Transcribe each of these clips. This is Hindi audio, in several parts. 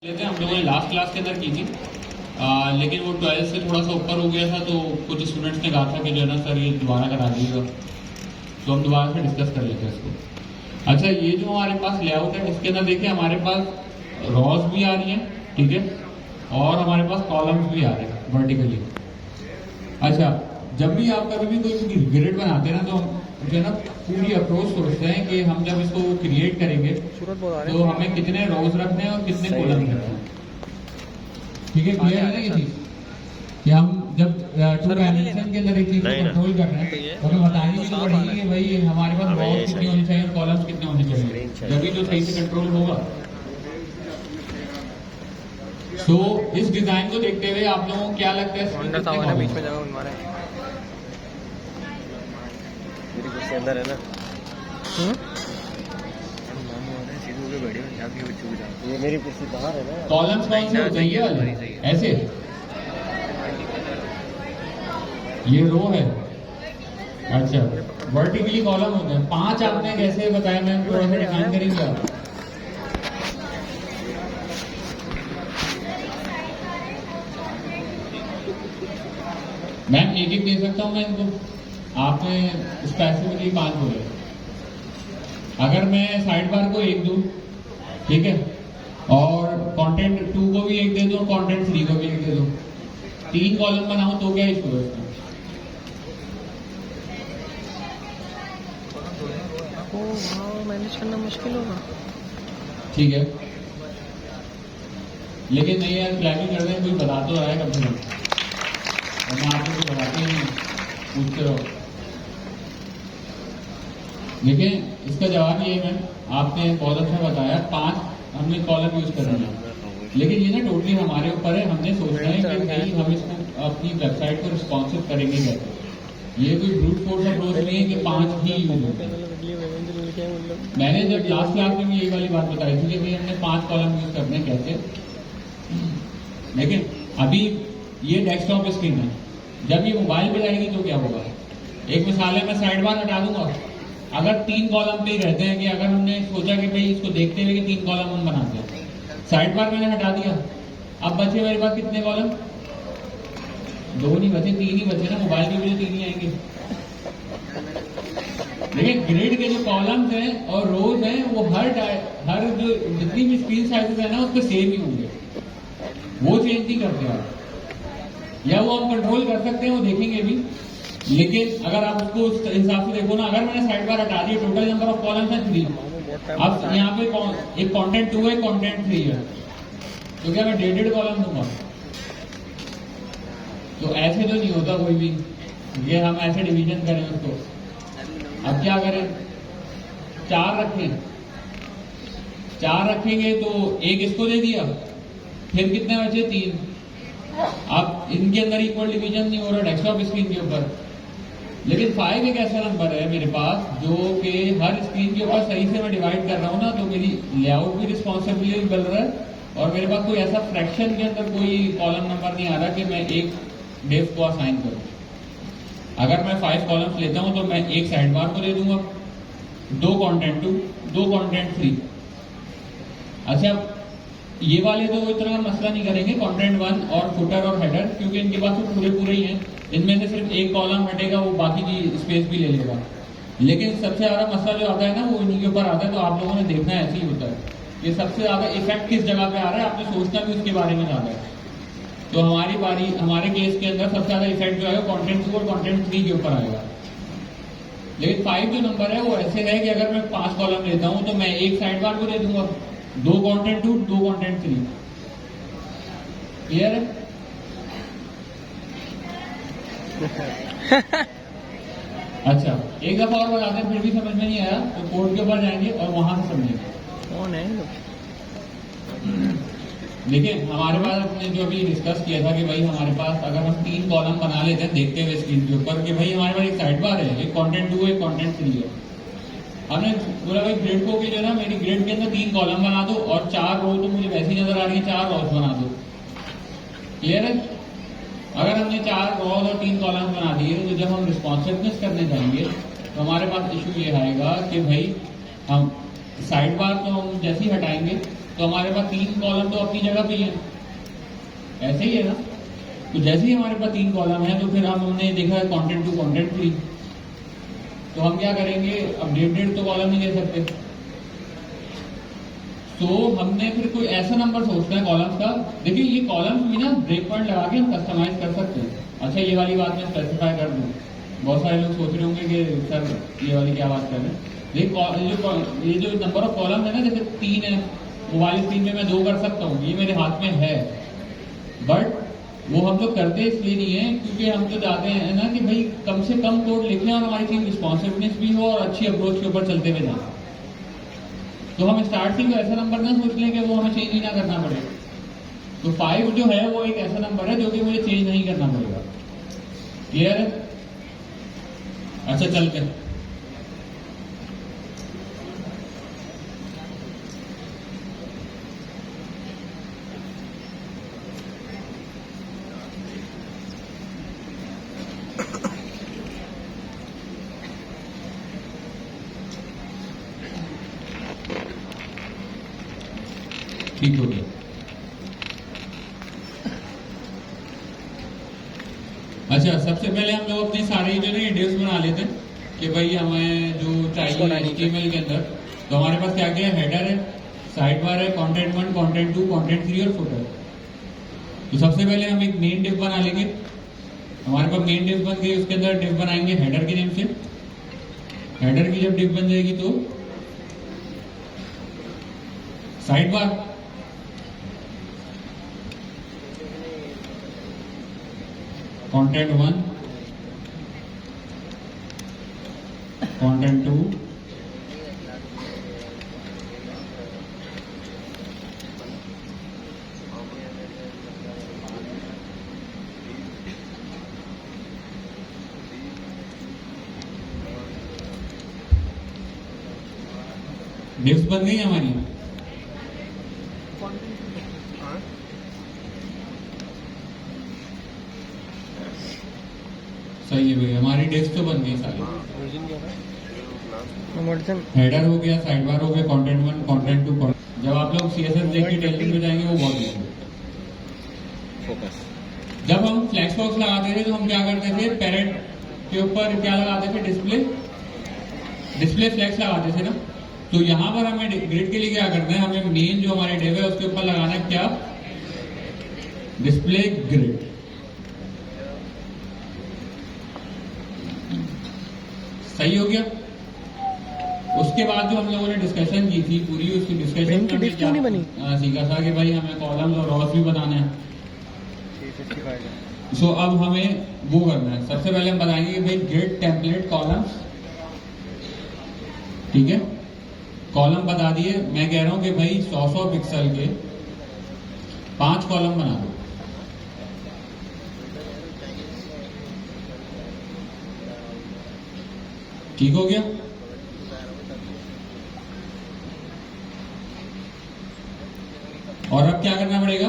लेते हम लोगों ने लास्ट क्लास के अंदर की थी लेकिन वो 12 से थोड़ा सा ऊपर हो गया था तो कुछ स्टूडेंट्स ने कहा था कि जो है ना सर ये दोबारा करा दीजिएगा, तो हम दोबारा से डिस्कस कर लेते हैं इसको। अच्छा, ये जो हमारे पास लेआउट है इसके अंदर देखिए हमारे पास रॉज भी आ रही हैं, ठीक है, और हमारे पास कॉलम्स भी आ रहे हैं वर्टिकली। अच्छा, जब भी आप कभी भी कोई ग्रिड बनाते हैं ना तो जो है ना पूरी अप्रोच सोचते हैं कि हम जब इसको क्रिएट करेंगे तो हमें कितने रोज रखने हैं और कितने कॉलम रखने हैं। ठीक है, क्लियर है ना ये चीज कि हम जब टू डायमेंशन के अंदर एक चीज को कंट्रोल कर रहे हैं तो हमें बतानी भी तो पड़ेगी कि भाई हमारे पास रोज कितनी होनी चाहिए और कॉलम्स कितने होने चाहिए, जब जो सही से कंट्रोल होगा। सो इस डिजाइन को देखते हुए आप लोगों को क्या लगता है बीच में जगह बनवा रहे हैं अंदर है ना। ये मेरी कुर्सी बाहर है ना। कॉलम्स कौन से होते हैं? ये वाले ऐसे, ये रो है। अच्छा, वर्टिकली कॉलम होते हैं 5 आपने कैसे बताया, मैम थोड़ा सा डिफाइन करेंगे आप? मैम एक दे सकता हूँ मैं इनको, आपने स्पेसिफिकली 5 बोले। अगर मैं साइड बार को 1 दूं, ठीक है, और कंटेंट 2 को भी 1 दे दूं, कंटेंट 3 को भी 1 दे दूं, 3 कॉलम बनाऊं तो क्या इशू है इसमें? मैनेज करना मुश्किल होगा। ठीक है, लेकिन नहीं यार, प्लानिंग कर रहे हैं, कोई बता तो रहा है कम से कम, मैं आपको कुछ बताते ही नहीं, पूछते रहो। देखिए इसका जवाब ये है, आपने बहुत अच्छा बताया, 5 हमने कॉलम यूज कर रहे हैं, लेकिन ये ना टोटली हमारे ऊपर है। हमने सोचना है कि नहीं हम इसको अपनी वेबसाइट को रिस्पॉन्सिव करेंगे कैसे। ये कोई ब्रूट फोर्स अप्रोच नहीं है कि 5 ही यूज होते हैं। मैंने जब लास्ट क्लास में भी यही वाली बात बताई थी कि भाई हमने 5 कॉलम यूज करने कैसे। लेकिन अभी ये डेस्कटॉप स्क्रीन है, जब ये मोबाइल पे जाएगी तो क्या होगा? एक मिसाल है, मैं साइड बार हटा दूंगा, अगर 3 कॉलम पे ही रहते हैं कि अगर हमने सोचा कि भाई इसको देखते हुए कि 3 कॉलम हम बनाते हैं, साइड बार मैंने हटा दिया, अब बचे मेरे पास कितने कॉलम? 2 नहीं बचे, 3 ही बचे ना, मोबाइल के भी 3 ही आएंगे। लेकिन ग्रिड के जो कॉलम्स हैं और रोज हैं वो हर जो जितनी भी स्क्रीन साइजेस है ना उसके सेम ही होंगे, वो चेंज नहीं करते आप, या वो हम कंट्रोल कर सकते हैं, वो देखेंगे भी। लेकिन अगर आप उसको उस हिसाब से देखो ना, अगर मैंने साइड बार हटा दिया, टोटल नंबर ऑफ कॉलम्स है 3, अब यहाँ पे एक कंटेंट 2 है, कंटेंट 3 है, तो क्या मैं 1.5 कॉलम दूंगा? तो ऐसे तो नहीं होता कोई भी, ये हम ऐसे डिवीजन करें उसको। अब क्या करें, 4 रखें, 4 रखेंगे तो 1 इसको दे दिया, फिर कितने बचे? 3। अब इनके अंदर इक्वल डिवीजन नहीं हो रहा डेस्कटॉप स्क्रीन के ऊपर। लेकिन 5 एक ऐसा नंबर है मेरे पास जो कि हर स्क्रीन के ऊपर सही से मैं डिवाइड कर रहा हूँ ना, तो मेरी लेआउट भी रिस्पॉन्सिबिलिटी बन रहा है और मेरे पास कोई ऐसा फ्रैक्शन के अंदर कोई कॉलम नंबर नहीं आ रहा कि मैं एक डेव को असाइन करूँ। अगर मैं 5 कॉलम्स लेता हूँ तो मैं एक साइड बार को दे दूंगा, 2 कंटेंट 2, 2 कंटेंट 3। अच्छा, ये वाले तो इतना मसला नहीं करेंगे, कंटेंट 1 और फुटर और हेडर, क्योंकि इनके पास तो पूरे ही हैं, इनमें से सिर्फ एक कॉलम हटेगा, वो बाकी की स्पेस भी ले लेगा। लेकिन सबसे ज्यादा मसला जो आता है ना वो इन्हीं के ऊपर आता है, तो आप लोगों ने देखना ऐसे ही होता है। ये सबसे ज्यादा इफेक्ट किस जगह पे आ रहा है, आपने सोचना भी उसके बारे में ज्यादा है। तो हमारे केस के अंदर सबसे ज्यादा इफेक्ट जो है कंटेंट 2 और कंटेंट 3 के ऊपर आएगा। लेकिन 5 जो नंबर है वो ऐसे है कि अगर मैं 5 कॉलम लेता हूँ तो मैं एक साइड बार को दे दूंगा, 2 कंटेंट 2, 2 कंटेंट 3। क्लियर है? अच्छा, एक दफा और बताते हैं, फिर भी समझ में नहीं आया तो कोड के ऊपर जाएंगे और वहां से समझेंगे। कौन है? देखिए हमारे पास हमने जो अभी डिस्कस किया था कि भाई हमारे पास अगर हम 3 कॉलम बना लेते हैं देखते हुए स्क्रीन के ऊपर कि भाई हमारे पास एक साइड बार है, एक कंटेंट 2 है, एक कंटेंट 3 है। हमने बोला भाई ग्रिड को भी जो ना मेरी ग्रिड के अंदर 3 कॉलम बना दो और 4 रो तो मुझे वैसी नजर आ रही है, 4 रॉस बना दो। क्लियर है? अगर हमने 4 रॉस और 3 कॉलम बना दिए तो जब हम रिस्पॉन्सिवनेस करने जाएंगे तो हमारे पास इशू ये आएगा कि भाई हम साइड बार तो हम जैसे ही हटाएंगे तो हमारे पास 3 कॉलम तो अपनी जगह पे ही है, ऐसे ही है ना। तो जैसे ही हमारे पास 3 कॉलम है तो फिर हमने देखा है कंटेंट टू कंटेंट फ्री, तो हम क्या करेंगे, अपडेटेड तो कॉलम नहीं दे सकते, तो हमने फिर कोई ऐसा नंबर सोचना है कॉलम्स का। देखिए ये कॉलम्स भी ना ब्रेक पॉइंट लगा के हम कस्टमाइज कर सकते हैं। अच्छा ये वाली बात मैं स्पेसिफाई कर दूं, बहुत सारे लोग सोच रहे होंगे कि सर ये वाली क्या बात कर रहे हैं। ये जो नंबर ऑफ कॉलम है ना, जैसे 3 है, वो वाली 3 में मैं 2 कर सकता हूँ, ये मेरे हाथ में है, बट वो हम लोग करते इसलिए नहीं है क्योंकि हम तो चाहते हैं ना कि भाई कम से कम कोड लिखें और हमारी टीम रिस्पॉन्सिवनेस भी हो और अच्छी अप्रोच के ऊपर चलते हुए जाए। तो हम स्टार्ट से ऐसा नंबर ना सोच लें कि वो हमें चेंज ही ना करना पड़े। तो 5 जो है वो एक ऐसा नंबर है जो कि मुझे चेंज नहीं करना पड़ेगा। क्लियर है? अच्छा चलते हैं। ठीक हो गया। अच्छा सबसे पहले हम लोग अपने सारे जो ना डिव्स बना लेते हैं कि भाई हमें जो चाहिए HTML के अंदर। तो हमारे पास क्या क्या है, हेडर है, साइड बार है, कंटेंट 1, कंटेंट 2, कंटेंट 3 और फुटर। तो सबसे पहले हम एक मेन डिव बना लेंगे। हमारे पास मेन डिव बन गई, उसके अंदर डिव बनाएंगे हेडर के नेम से। हेडर की जब डिव बन जाएगी तो साइड बार, कंटेंट 1, कंटेंट 2, डिव्स बन गई हमारी। सही है भाई, हमारी डिव्स तो बन गई सारी। हेडर हो गया, साइड बार हो गया, कंटेंट 1, कंटेंट 2। जब आप लोग CSS देख के टेलिंग में जाएंगे वो बहुत है। जब हम फ्लैक्स बॉक्स लगाते थे तो हम क्या करते थे, पैरेट के ऊपर क्या लगाते थे, डिस्प्ले फ्लैक्स लगाते थे ना। तो यहां पर हमें ग्रिड के लिए क्या करना है, हमें मेन जो हमारे डिव है उसके ऊपर लगाना है क्या, डिस्प्ले ग्रिड। सही हो गया। उसके बाद जो हम लोगों ने डिस्कशन की थी पूरी, उसकी डिस्कशन में क्या सीखा था कि भाई हमें कॉलम्स और रॉस भी बताने हैं। सो अब हमें वो करना है, सबसे पहले हम बताएंगे कि भाई ग्रिड टेम्पलेट कॉलम्स, ठीक है। कॉलम बता दिए, मैं कह रहा हूं कि भाई 100 पिक्सल के 5 कॉलम बना दो। ठीक हो गया। और अब क्या करना पड़ेगा,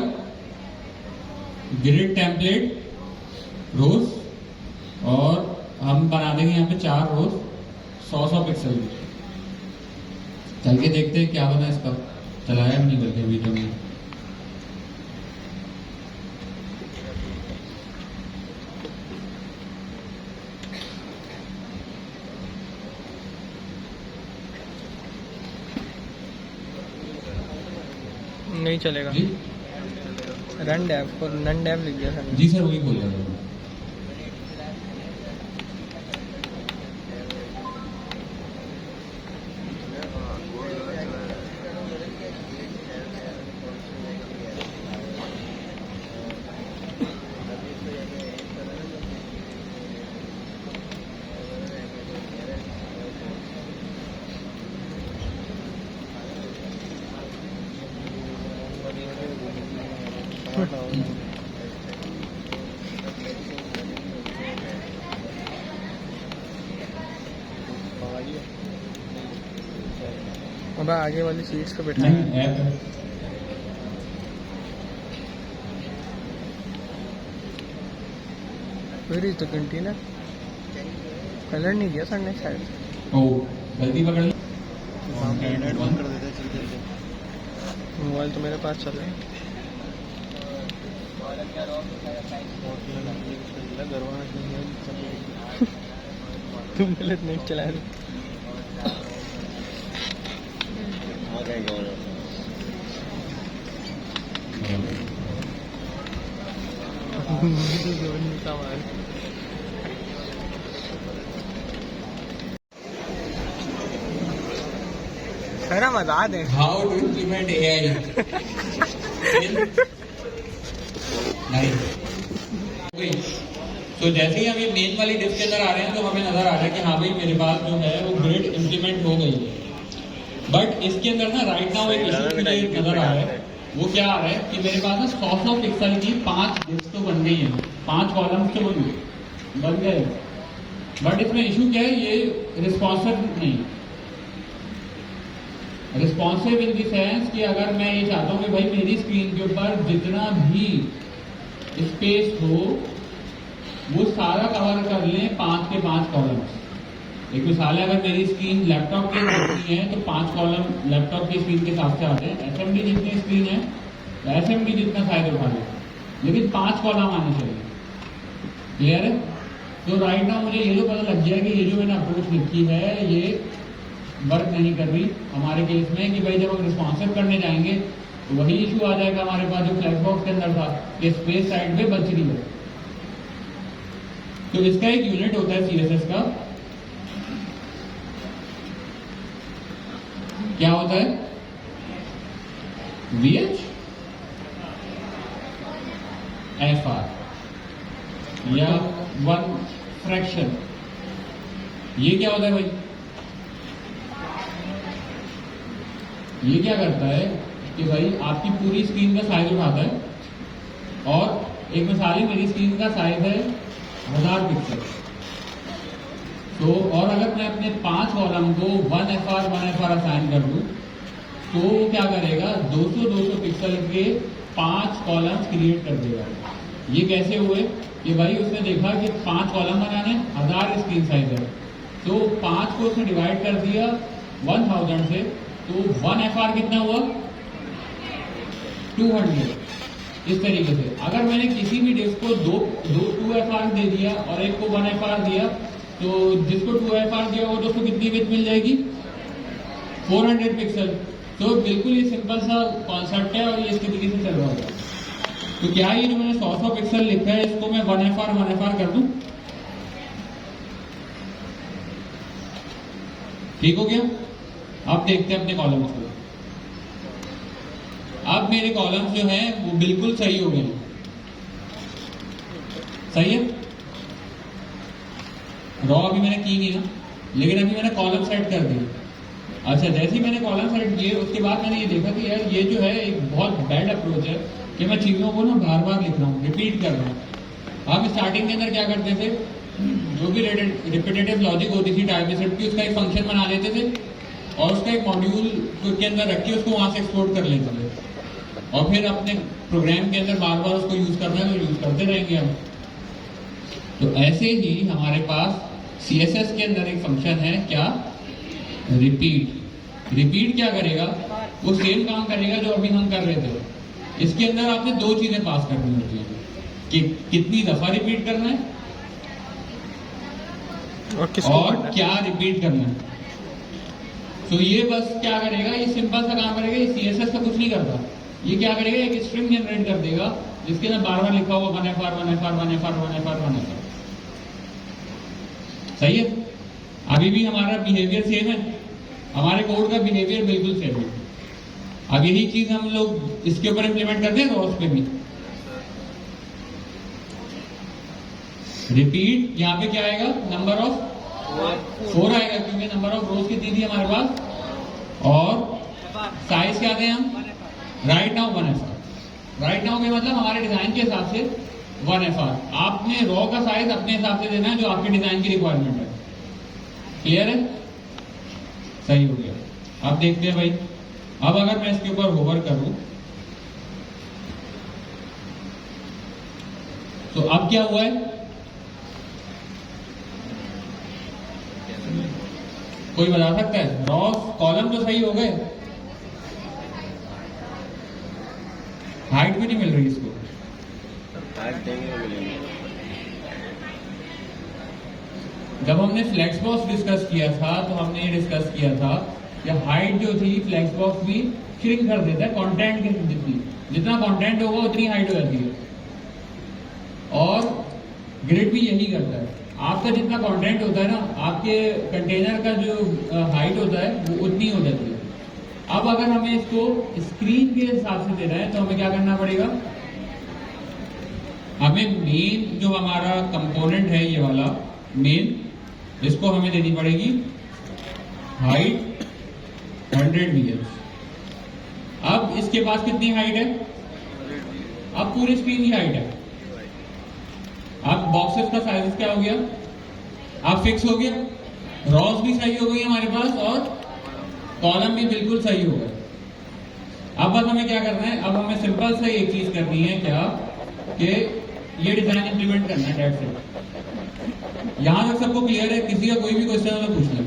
ग्रिड टेम्पलेट रोज, और हम बना देंगे यहाँ पे 4 रोज 100 पिक्सल की। चल के देखते हैं क्या बना इसका, चलाया भी नहीं करके वीडियो में। नहीं चलेगा जी रन डैव और नन डैव लिख दिया सर। जी सर वही बोल रहा हूँ। अब आगे वाली सीट्स पे बैठा नहीं ऐप है। Where is the container, colour नहीं दिया सर ने शायद। ओ गलती पकड़ ली। मोबाइल तो मेरे पास चल रहा है। तुम गलत नेट चला रहे सर बता दें हाउ टू इम्प्लीमेंट एआई नहीं। तो जैसे ही हम ये मेन वाली डिस्क के अंदर आ रहे हैं तो हमें नजर आ रहा है कि हाँ भाई मेरे पास जो है वो ग्रिड इम्प्लीमेंट हो गई है। बट इसके अंदर ना राइट नाउ एक इशू मुझे नजर आ रहा है। वो क्या आ रहा है कि मेरे पास ना 100 पिक्सल की 5 डिस्क तो बन गई है, 5 कॉलम्स तो बन गए। बट इसमें इशू क्या है, ये रिस्पॉन्सिव नहीं, रिस्पॉन्सिव इन द सेंस कि अगर मैं ये चाहता हूँ कि भाई मेरी स्क्रीन के ऊपर जितना भी स्पेस हो वो सारा कवर कर लें 5 के 5 कॉलम्स। एक मिसाल है, अगर मेरी स्क्रीन लैपटॉप की होती है तो 5 कॉलम लैपटॉप की स्क्रीन के हिसाब से आते हैं। एसएमडी जितनी स्क्रीन है एसएमडी जितना शायद उठा ले, लेकिन 5 कॉलम आने चाहिए। क्लियर है? तो राइट नाउ मुझे ये जो पता लग गया कि ये जो मैंने अप्रोच लिखी है ये वर्क नहीं कर रही हमारे केस में, कि भाई जब हम रिस्पॉन्सिव करने जाएंगे तो वही इशू आ जाएगा हमारे पास जो फ्लैश बॉक्स के अंदर था कि स्पेस साइड पे बच रही है। तो इसका एक यूनिट होता है सीएसएस का, क्या होता है? VH FR या 1 फ्रैक्शन। ये क्या होता है भाई? ये क्या करता है कि भाई आपकी पूरी स्क्रीन का साइज उठाता है और एक मिसाल ही मेरी स्क्रीन का साइज है 1000 पिक्सल। तो और अगर मैं अपने 5 कॉलम को 1 FR असाइन कर दूं तो वो क्या करेगा, 200 पिक्सल के 5 कॉलम्स क्रिएट कर देगा। ये कैसे हुए कि भाई उसने देखा कि 5 कॉलम बनाने 1000 स्क्रीन साइज है, तो 5 को उसने डिवाइड कर दिया 1000 से, तो 1 FR कितना हुआ? 200। इस तरीके से अगर मैंने किसी भी डिस्क को 2 FR दे दिया और एक को 1 FR दिया, तो जिसको 2 FR दिया होगा तो उसको कितनी विड्थ मिल जाएगी? 400 पिक्सल। तो बिल्कुल ये सिंपल सा कॉन्सेप्ट है और ये इसके तरीके से चल रहा होगा। तो क्या ये जो मैंने 100 पिक्सल लिखा है इसको मैं 1 FR कर दूं? ठीक हो गया? अब देखते हैं अपने कॉलम्स को। अब मेरे कॉलम्स जो हैं वो बिल्कुल सही हो गए। सही है? रॉ अभी मैंने की नहीं ना, लेकिन अभी मैंने कॉलम सेट कर दिए। अच्छा, जैसे ही मैंने कॉलम सेट किए उसके बाद मैंने ये देखा कि यार ये जो है एक बहुत बैड अप्रोच है कि मैं चीज़ों को ना बार बार लिख रहा हूँ, रिपीट कर रहा हूँ। हम स्टार्टिंग के अंदर क्या करते थे, जो भी रिपीटेटिव लॉजिक होती थी टाइपस्क्रिप्ट की, उसका एक फंक्शन बना लेते थे और उसका एक मॉड्यूल के अंदर रख के उसको वहां से एक्सपोर्ट कर लेते थे और फिर अपने प्रोग्राम के अंदर बार बार उसको यूज करना है तो यूज करते रहेंगे हम। तो ऐसे ही हमारे पास CSS के अंदर एक फंक्शन है, क्या? रिपीट क्या करेगा? वो सेम काम करेगा जो अभी हम कर रहे थे। इसके अंदर आपने 2 चीजें पास करनी होती है कि कितनी दफा रिपीट करना है और क्या रिपीट करना है। तो ये बस क्या करेगा, ये सिंपल सा काम करेगा। ये CSS का कुछ नहीं करता। ये क्या करेगा, एक स्ट्रिंग जनरेट कर देगा जिसके अंदर बार बार लिखा होगा 1 FR। सही है? अभी भी हमारा बिहेवियर सेम है, हमारे कोड का बिहेवियर बिल्कुल सेम है। अब यही चीज हम लोग इसके ऊपर इंप्लीमेंट करते हैं रॉस पे भी। रिपीट यहाँ पे क्या आएगा, नंबर ऑफ 4 आएगा क्योंकि नंबर ऑफ रोज कितनी थी हमारे पास, और साइज क्या थे हम? Right now 1 FR। Right now के मतलब हमारे डिजाइन के हिसाब से 1 FR। आपने रॉ का साइज अपने हिसाब से देना है जो आपके डिजाइन की रिक्वायरमेंट है। क्लियर है? सही हो गया। अब देखते हैं भाई, अब अगर मैं इसके ऊपर होवर करूं तो अब क्या हुआ है? कोई बता सकता है? रॉ कॉलम तो सही हो गए, हाइट भी नहीं मिल रही इसको। जब हमने फ्लेक्स बॉक्स डिस्कस किया था तो हमने ये डिस्कस किया था कि हाइट जो थी फ्लेक्स बॉक्स भी श्रिंक कर देता है कंटेंट के जितना कंटेंट होगा उतनी हाइट हो जाती है, और ग्रिड भी यही करता है। आपका जितना कंटेंट होता है ना, आपके कंटेनर का जो हाइट होता है वो उतनी हो जाती है। अब अगर हमें इसको स्क्रीन के हिसाब से देना है तो हमें क्या करना पड़ेगा, हमें मेन जो हमारा कंपोनेंट है ये वाला मेन, इसको हमें देनी पड़ेगी हाइट 100 मीटर। अब इसके पास कितनी हाइट है, अब पूरी स्क्रीन की हाइट है। अब बॉक्सेस का साइज क्या हो गया, अब फिक्स हो गया, रॉस भी सही हो गई हमारे पास और कॉलम भी बिल्कुल सही हो गया। अब बस हमें क्या करना है, अब हमें सिंपल सा एक चीज करनी है क्या कि ये डिजाइन इंप्लीमेंट करना है डेट से। यहां तक सबको क्लियर है, किसी का कोई भी क्वेश्चन है तो पूछ लें।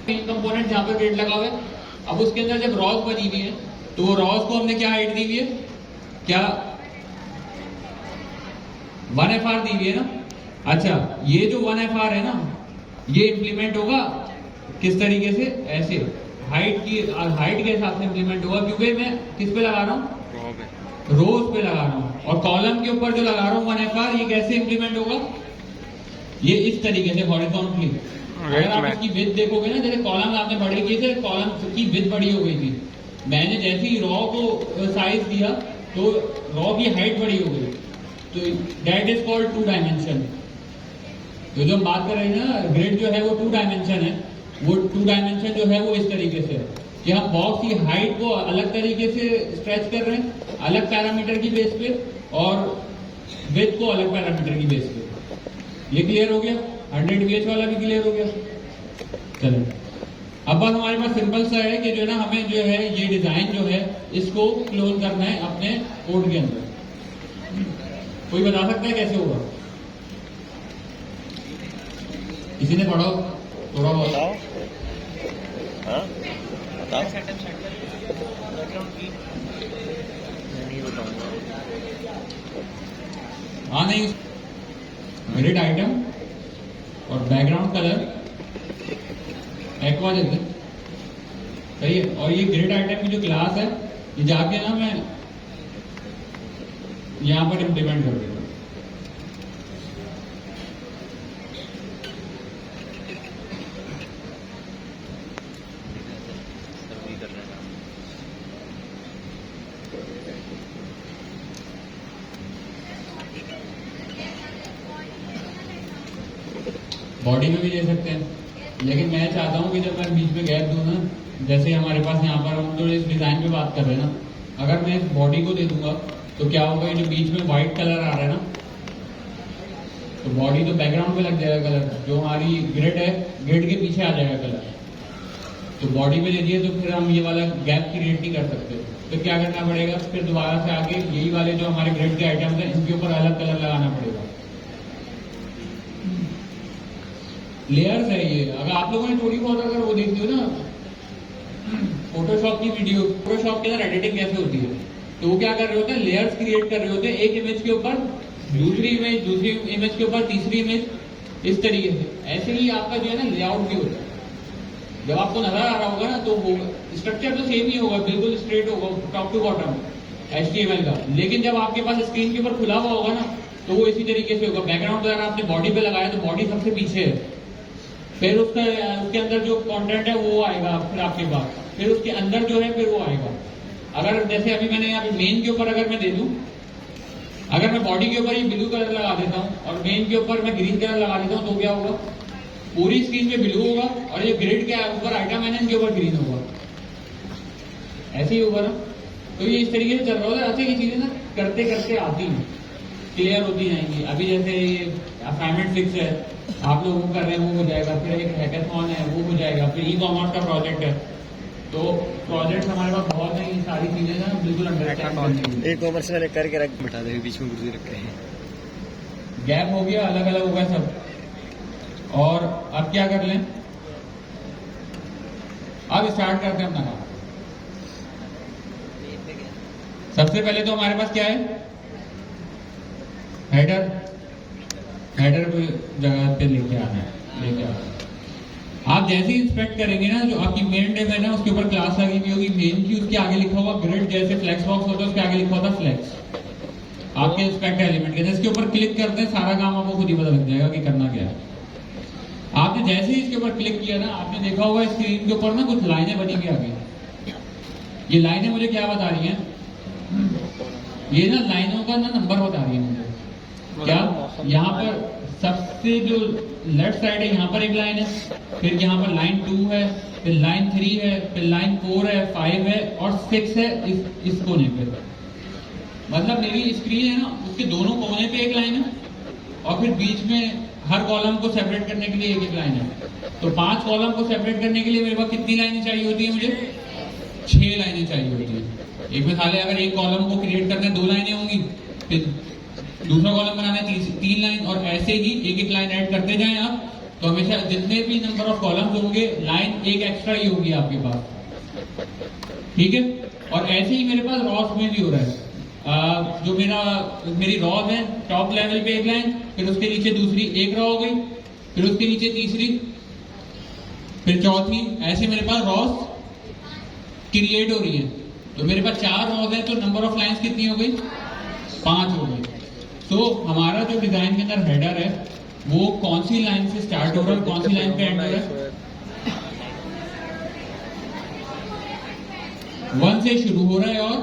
तीन कंपोनेंट जहां पर ग्रिड लगा हुआ है, अब उसके अंदर जब रॉस बनी हुई है तो वो रॉस को हमने क्या हाइट दी हुई है, क्या 1FR दी हुई है ना। अच्छा, ये जो 1FR है ना, ये इंप्लीमेंट होगा किस तरीके से, ऐसे हाइट के हिसाब से इंप्लीमेंट होगा, क्योंकि मैं किस पे लगा रहा हूँ, रोज पे लगा रहा हूँ, और कॉलम के ऊपर जो लगा रहा हूँ 1FR, ये कैसे इंप्लीमेंट होगा, ये इस तरीके से हॉरिजॉन्टली। अगर आप इसकी विड्थ देखोगे ना, जैसे कॉलम आपने बड़े किए थे, कॉलम की विड्थ बड़ी हो गई थी, मैंने जैसे ही रॉ को साइज दिया तो रॉ की हाइट बड़ी हो गई, तो दैट इज कॉल्ड 2 डायमेंशन। तो जो हम बात कर रहे हैं ना, ग्रिड जो है वो 2 डायमेंशन है, वो 2 डायमेंशन जो है वो इस तरीके से है कि हम बॉक्स की हाइट को अलग तरीके से स्ट्रेच कर रहे हैं, अलग पैरामीटर की बेस पे, और विड्थ को अलग पैरामीटर की बेस पे। ये क्लियर हो गया, 100 VH वाला भी क्लियर हो गया। चलो, अब बस हमारे पास सिंपल सा है कि जो है ना, हमें जो है ये डिजाइन जो है इसको क्लोन करना है अपने कोड के अंदर। कोई बता सकता है कैसे होगा, किसी ने पढ़ा थोड़ा बहुत? हाँ बताओ। हाँ नहीं, ग्रिड आइटम और बैकग्राउंड कलर एक्वा देते, सही है। और ये ग्रिड आइटम की जो क्लास है, ये जाके ना मैं यहां पर इम्प्लीमेंट कर देता हूं। बॉडी में भी दे सकते हैं, लेकिन मैं चाहता हूं कि जब मैं बीच में गैप दूं ना, जैसे हमारे पास यहाँ पर हम जो इस डिजाइन पे बात कर रहे हैं ना, अगर मैं इस बॉडी को दे दूंगा तो क्या होगा, ये जो बीच में व्हाइट कलर आ रहा है ना, तो बॉडी तो बैकग्राउंड पे लग जाएगा कलर, जो हमारी ग्रिड है ग्रिड के पीछे आ जाएगा कलर। तो बॉडी पे दे दिए तो फिर हम ये वाला गैप क्रिएट नहीं कर सकते, फिर क्या करना पड़ेगा, फिर दोबारा से आगे यही वाले जो हमारे ग्रिड के आइटम्स है इनके ऊपर अलग कलर लगाना पड़ेगा। लेयर्स है ये, अगर आप लोगों ने थोड़ी बहुत अगर वो देखी हो ना फोटोशॉप की वीडियो, फोटोशॉप के अंदर एडिटिंग कैसे होती है, तो वो क्या कर रहे होते हैं, लेयर्स क्रिएट कर रहे होते हैं, एक इमेज के ऊपर दूसरी इमेज, दूसरी इमेज के ऊपर तीसरी इमेज, इस तरीके से। ऐसे ही आपका जो है ना लेआउट भी होता है। जब आपको नजर आ रहा होगा ना तो स्ट्रक्चर तो सेम ही होगा, बिल्कुल स्ट्रेट होगा टॉप टू बॉटम HTML का, लेकिन जब आपके पास स्क्रीन के ऊपर खुला हुआ होगा ना तो वो इसी तरीके से होगा। बैकग्राउंड अगर आपने बॉडी पे लगाया तो बॉडी सबसे पीछे है, फिर उसके अंदर जो कंटेंट है वो आएगा फिर आपके पास, फिर उसके अंदर जो है फिर वो आएगा। अगर जैसे अभी मैंने यहाँ पे मेन के ऊपर अगर मैं दे दूं, अगर मैं बॉडी के ऊपर ये ब्लू कलर लगा देता हूँ और मेन के ऊपर मैं ग्रीन कलर लगा देता हूँ तो क्या होगा, पूरी स्क्रीन पे ब्लू होगा और ये ग्रिड के ऊपर आइटम है ना इनके ऊपर ग्रीन होगा, ऐसे ही होगा ना। तो ये इस तरीके से चल रहा होगा। अच्छा, ये चीजें ना करते करते आती हैं, क्लियर होती जाएंगी। अभी जैसे ये असाइनमेंट 6 है, आप लोग वो कर रहे हैं, वो हो जाएगा, फिर एक हैकाथॉन है वो हो जाएगा, फिर ई-कॉमर्स का प्रोजेक्ट है। तो प्रोजेक्ट हमारे पास बहुत है, ये सारी चीजें ना बिल्कुल अंडरस्टैंड। ई-कॉमर्स में करके रख बैठा दे, बीच में कुर्सी रखे हैं, गैप हो गया, अलग अलग हो गया सब। और अब क्या कर लें, अब स्टार्ट करते हैं अपना काम। सबसे पहले तो हमारे पास क्या है, हेडर। हेडर को जगह पे लेके आना है, लेके आना है। आप जैसे ही इंस्पेक्ट करेंगे ना, जो आपकी मेन डिव है ना, उसके ऊपर क्लास लगी हुई होगी मेन की, उसके आगे लिखा हुआ ग्रिड, जैसे फ्लेक्स बॉक्स होता है उसके आगे लिखा होता है फ्लेक्स, आपके इंस्पेक्ट एलिमेंट के। इसके ऊपर क्लिक करते हैं, सारा काम आपको खुद ही पता लग जाएगा कि करना क्या है। आपने जैसे ही इसके ऊपर क्लिक किया ना, आपने देखा होगा स्क्रीन के ऊपर ना कुछ लाइनें बनी हुई आ गई। ये लाइनें मुझे क्या बता रही हैं, ये ना लाइनों का ना नंबर बता रही है मुझे। क्या, यहाँ पर सबसे जो लेफ्ट साइड है यहाँ पर एक लाइन है, फिर यहाँ पर लाइन 2 है, फिर लाइन 3 है, फिर लाइन 4 है, 5 है और 6 है इस कोने पे। मतलब मेरी स्क्रीन है ना, उसके दोनों कोने पे एक लाइन है और फिर बीच में हर कॉलम को सेपरेट करने के लिए एक एक लाइन है। तो 5 कॉलम को सेपरेट करने के लिए मेरे पास कितनी लाइनें चाहिए होती है, मुझे 6 लाइनें चाहिए होती है। एक मिसाल है, अगर एक कॉलम को क्रिएट करने 2 लाइनें होंगी, फिर दूसरा कॉलम बनाना है 3 लाइन, और ऐसे ही एक एक लाइन ऐड करते जाएं आप, तो हमेशा जितने भी नंबर ऑफ कॉलम्स होंगे, लाइन एक एक्स्ट्रा ही होगी आपके पास, ठीक है। और ऐसे ही मेरे पास रॉस में भी हो रहा है। जो मेरी रॉज है, टॉप लेवल पे एक लाइन, फिर उसके नीचे दूसरी एक रॉ हो गई, फिर उसके नीचे तीसरी, फिर चौथी, ऐसे मेरे पास रॉस क्रिएट हो रही है। तो मेरे पास 4 रॉज है, तो नंबर ऑफ लाइंस कितनी हो गई, 5 हो गई। तो हमारा जो डिजाइन के अंदर हेडर है, वो कौन सी लाइन से स्टार्ट हो रहा है, कौन सी लाइन पे एंड हो रहा है, 1 से शुरू हो रहा है और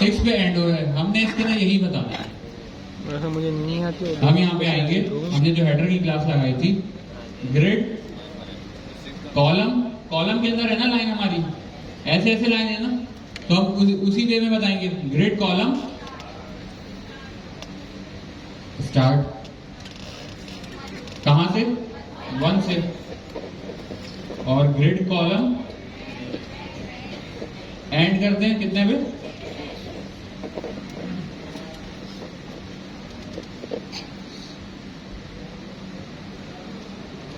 6 पे एंड हो रहा है। हमने इसके ना यही बताना है। मुझे नहीं आती। हम यहाँ पे आएंगे, हमने जो हेडर की क्लास लगाई थी, ग्रिड कॉलम, कॉलम के अंदर है ना लाइन हमारी, ऐसे ऐसे लाइन है ना, तो हम उसी वे में बताएंगे। ग्रिड कॉलम स्टार्ट कहां से, 1 से, और ग्रिड कॉलम एंड करते हैं कितने पे,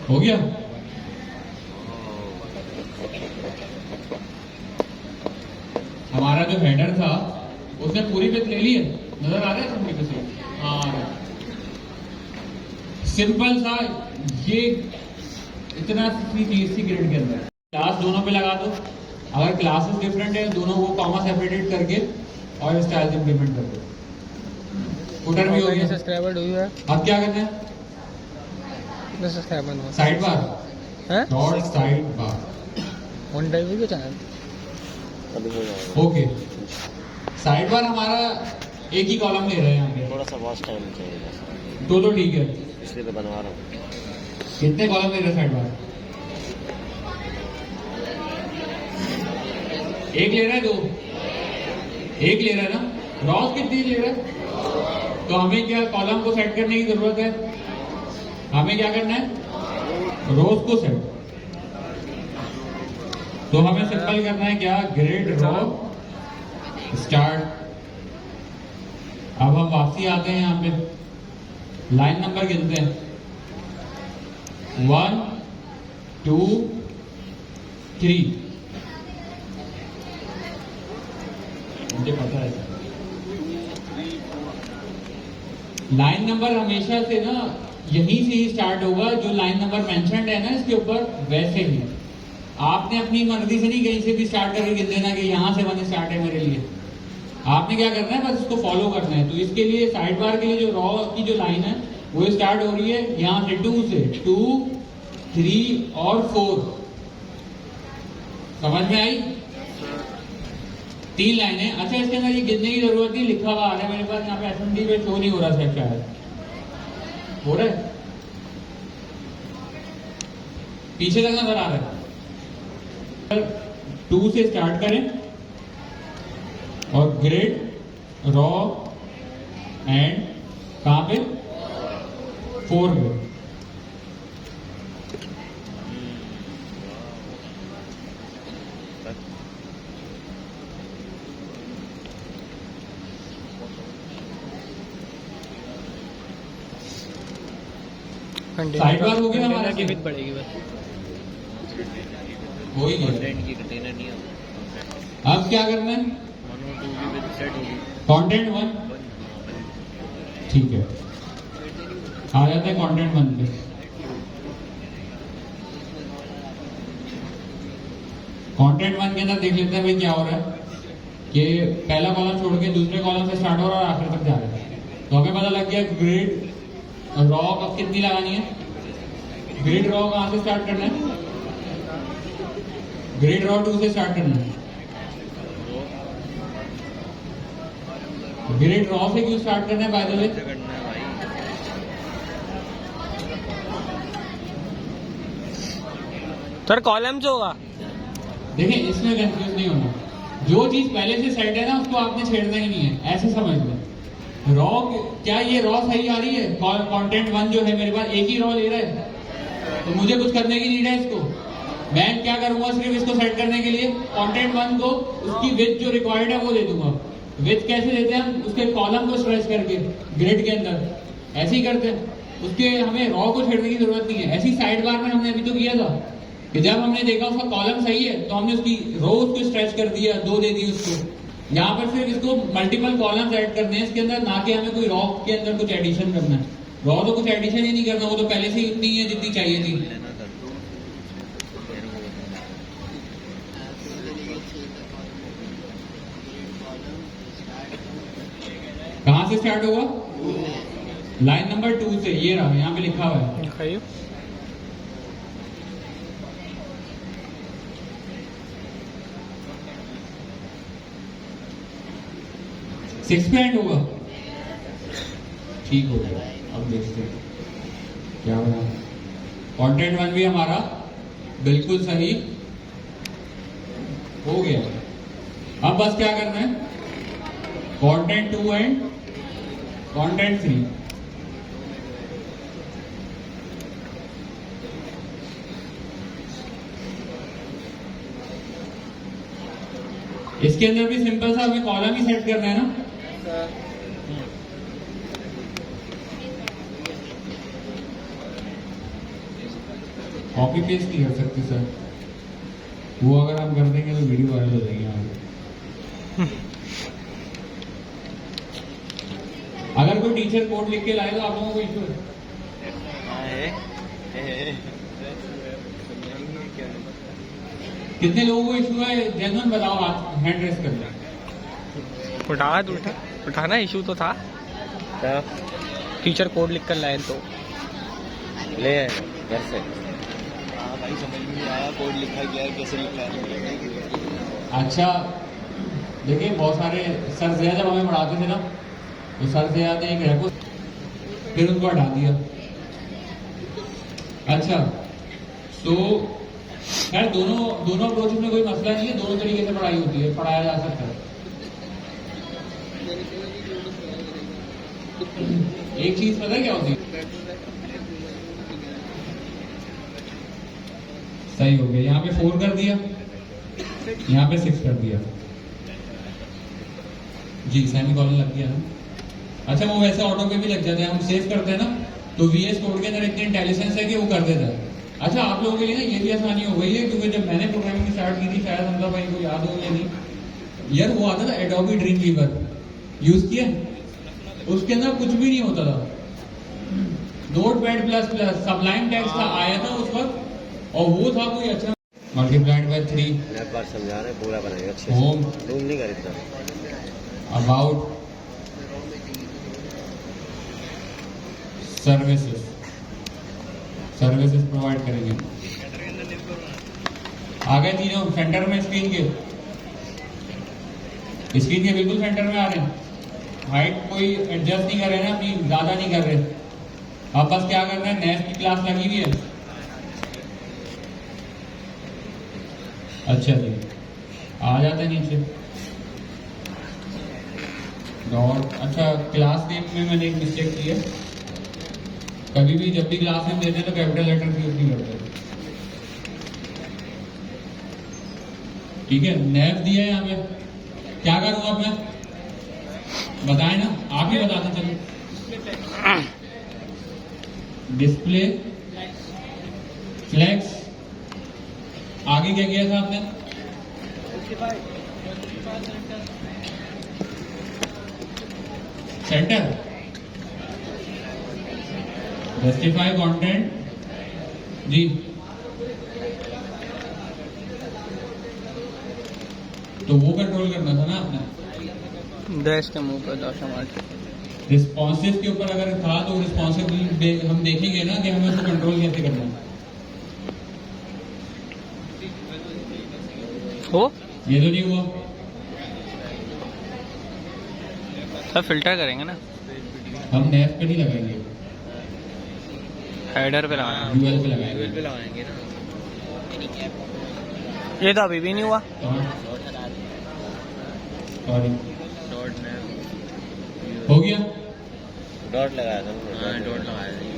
हो गया। हमारा जो हेडर था उसने पूरी पिक ले ली है, नजर आ रहा है सबके किसी, हाँ सिंपल सा, ये इतना सी चीज थी ग्रिड के अंदर। क्लास दोनों पे लगा दो, अगर क्लासेस डिफरेंट है दोनों को कॉमा सेपरेटेड करके और स्टाइल्स इंप्लीमेंट कर दो। फुटर भी हो गया, सब्सक्राइबर हुई है। अब क्या करना है, सब्सक्राइबर साइड बार है, dot side bar one time भी चैनल। ओके, साइड बार हमारा एक ही कॉलम ले रहे हैं यहाँ पे, थोड़ा सा वॉच टाइम चाहिए, तो ठीक है, इसलिए तो बनवा रहा हूँ। कितने कॉलम ले रहे हैं साइड बार, एक ले रहा है, 2, एक ले रहा है ना, रॉस कितनी ले रहा है, तो हमें क्या कॉलम को सेट करने की जरूरत है, हमें क्या करना है, रोज को सेट। तो हमें सिंपल करना है क्या, ग्रिड रो स्टार्ट। अब हम वापसी आते हैं, यहाँ पे लाइन नंबर गिनते हैं, 1 2 3, मुझे पता है लाइन नंबर हमेशा से ना यहीं से ही स्टार्ट होगा, जो लाइन नंबर मेंशन्ड है ना इसके ऊपर, वैसे ही आपने अपनी मर्जी से नहीं कहीं से भी स्टार्ट करके गिन देना कि यहां से 1 स्टार्ट है मेरे लिए। आपने क्या करना है, बस इसको फॉलो करना है। तो इसके लिए साइड बार के लिए जो रॉ की जो लाइन है वो स्टार्ट हो रही है यहां से 2 से, 2 3 और 4, समझ में आई, 3 लाइनें। अच्छा, इसके अंदर ये गिनने की जरूरत नहीं, लिखा हुआ आ रहा है मेरे पास यहाँ पे, एसएमडी पे शो नहीं हो रहा है, शायद हो रहा है, पीछे तक नजर आ रहा है। 2 से स्टार्ट करें और ग्रिड रॉ एंड कहां पे, 4 पे। साइड बार हो गया हमारा, लिमिट बढ़ेगी बस, हो ही गया। कंटेंट की कंटेनर नहीं होता। अब क्या करना है, मोनो 2 की कंटेंट 1 ठीक है, आ जाते हैं कंटेंट 1 पे। कंटेंट 1 के अंदर देख लेते हैं भाई क्या हो रहा है कि पहला कॉलम छोड़ के दूसरे कॉलम से स्टार्ट हो रहा है और आखिर तक जा रहा है। तो हमें पता लग गया ग्रिड रॉ अब कितनी लगानी है। ग्रिड रॉ कहां से स्टार्ट करना है? ग्रिड रॉ 2 से स्टार्ट करना है। ग्रिड रॉ से क्यों स्टार्ट करना है by the way? Sir column से होगा। देखिए इसमें कंफ्यूज नहीं होना, जो चीज पहले से सेट है ना उसको आपने छेड़ना ही नहीं है, ऐसे समझ लो। रॉ क्या ये रॉ सही आ रही है? कंटेंट 1 जो है मेरे पास एक ही रॉ ले रहा है, तो मुझे कुछ करने की नीड है इसको। मैं क्या करूंगा सिर्फ इसको सेट करने के लिए कंटेंट 1 को उसकी विड्थ जो रिक्वायर्ड है वो दे दूंगा। विड्थ कैसे देते हैं हम? उसके कॉलम को स्ट्रेच करके ग्रिड के अंदर ऐसे ही करते हैं, उसके हमें रॉ को छेड़ने की जरूरत नहीं है। ऐसी साइड बार में हमने अभी तो किया था कि जब हमने देखा उसका कॉलम सही है तो हमने उसकी रो उसको स्ट्रेच कर दिया, 2 दे दी उसको। यहाँ पर सिर्फ इसको मल्टीपल कॉलम्स ऐड करने हैं इसके अंदर, ना कि हमें कोई रॉ के अंदर कुछ एडिशन करना है। रॉ तो कुछ एडिशन ही नहीं करना, वो तो पहले से ही उतनी ही है जितनी चाहिए थी। कहां से स्टार्ट होगा? लाइन नंबर 2 से। ये रहा, यहाँ पे लिखा हुआ है। दिखाइए। सिक्स पे एंड होगा, ठीक हो गया। अब देखते हैं क्या बना। कंटेंट 1 भी हमारा बिल्कुल सही हो गया। अब बस क्या करना है, कंटेंट 2 एंड कंटेंट 3। इसके अंदर भी सिंपल सा हमें कॉलम ही सेट करना है ना। कॉपी पेस्ट नहीं कर सकते सर, वो अगर हम कर देंगे तो वीडियो वायरल हो जाएगी आगे। अगर कोई टीचर कोड लिख के लाए तो आप लोगों को इशू है? कितने लोगों को इशू है? जेन्युइन बताओ, आप हैंड रेस कर लें। उठाना इशू तो था। क्या टीचर कोड लिख कर लाए तो ले आए घर से? भाई समझ में नहीं आया कोड लिखा गया है, कैसे लिखा है। अच्छा देखिए, बहुत सारे सर ज़िया जब हमें पढ़ाते थे ना, तो सर ज़िया ने एक रैको फिर उनको हटा दिया। अच्छा तो खैर दोनों अप्रोच में कोई मसला नहीं है, दोनों तरीके से पढ़ाई होती है, पढ़ाया जा सकता है। एक चीज पता है क्या होती है? सही हो गया, यहाँ पे 4 कर दिया, यहाँ पे 6 कर दिया जी, सेमीकोलन लग गया ना। अच्छा वो वैसे ऑटो पे भी लग जाते हैं, हम सेव करते हैं ना, तो VS कोड के अंदर इतनी इंटेलिजेंस है कि वो कर देता है। अच्छा आप लोगों के लिए ना ये भी आसानी हो गई है, क्योंकि जब मैंने प्रोग्रामिंग स्टार्ट की थी, शायद हमदा भाई को याद हो या नहीं यार, वो आता था एडोबी ड्रीमवीवर, यूज किया? उसके अंदर कुछ भी नहीं होता था, नोटपैड++ सबलाइन टेक्स्ट था, आया था उस वक्त, और वो था कोई अच्छा मल्टीप्लाइड बाय 3 एक बार समझा रहे, पूरा बनाएंगे अच्छे से। होम रूम नहीं कर इतना। अबाउट सर्विसेज प्रोवाइड करेंगे। आ गए तीनों सेंटर में, स्क्रीन के बिल्कुल सेंटर में आ रहे हैं। हाइट कोई एडजस्ट नहीं कर रहे ना, अपनी ज्यादा नहीं कर रहे। अब बस क्या करना है, नेक्स्ट की क्लास लगी हुई है। अच्छा जी, आ जाते हैं नीचे डॉट। अच्छा क्लास नेम में मैंने एक मिस्टेक की है, कभी भी जब भी क्लास नेम देते हैं तो कैपिटल लेटर यूज नहीं करते। ठीक है, नेव दिया है यहाँ पे, क्या करूँ अब मैं? बताएं ना, आप ही बताते चलो। डिस्प्ले फ्लेक्स, आगे क्या किया था आपने? सेंटर जस्टिफाई कंटेंट जी। तो वो कंट्रोल करना था ना आपने। ड्रेस के मुंह पर दो समाज रिस्पॉन्सिव के ऊपर अगर था तो रिस्पॉन्सिव हम देखेंगे ना कि हमें उसको कंट्रोल कैसे करना है। हो ये तो नहीं हुआ। सब फिल्टर करेंगे ना, हम नेफ पे नहीं लगाएंगे, हेडर पे लगाना। यूएल पे लगाएंगे। पे लगाएंगे ना। ये तो अभी भी नहीं हुआ। सॉरी डॉट में हो गया। डॉट लगाया था मैंने, हाँ डॉट लगाया था।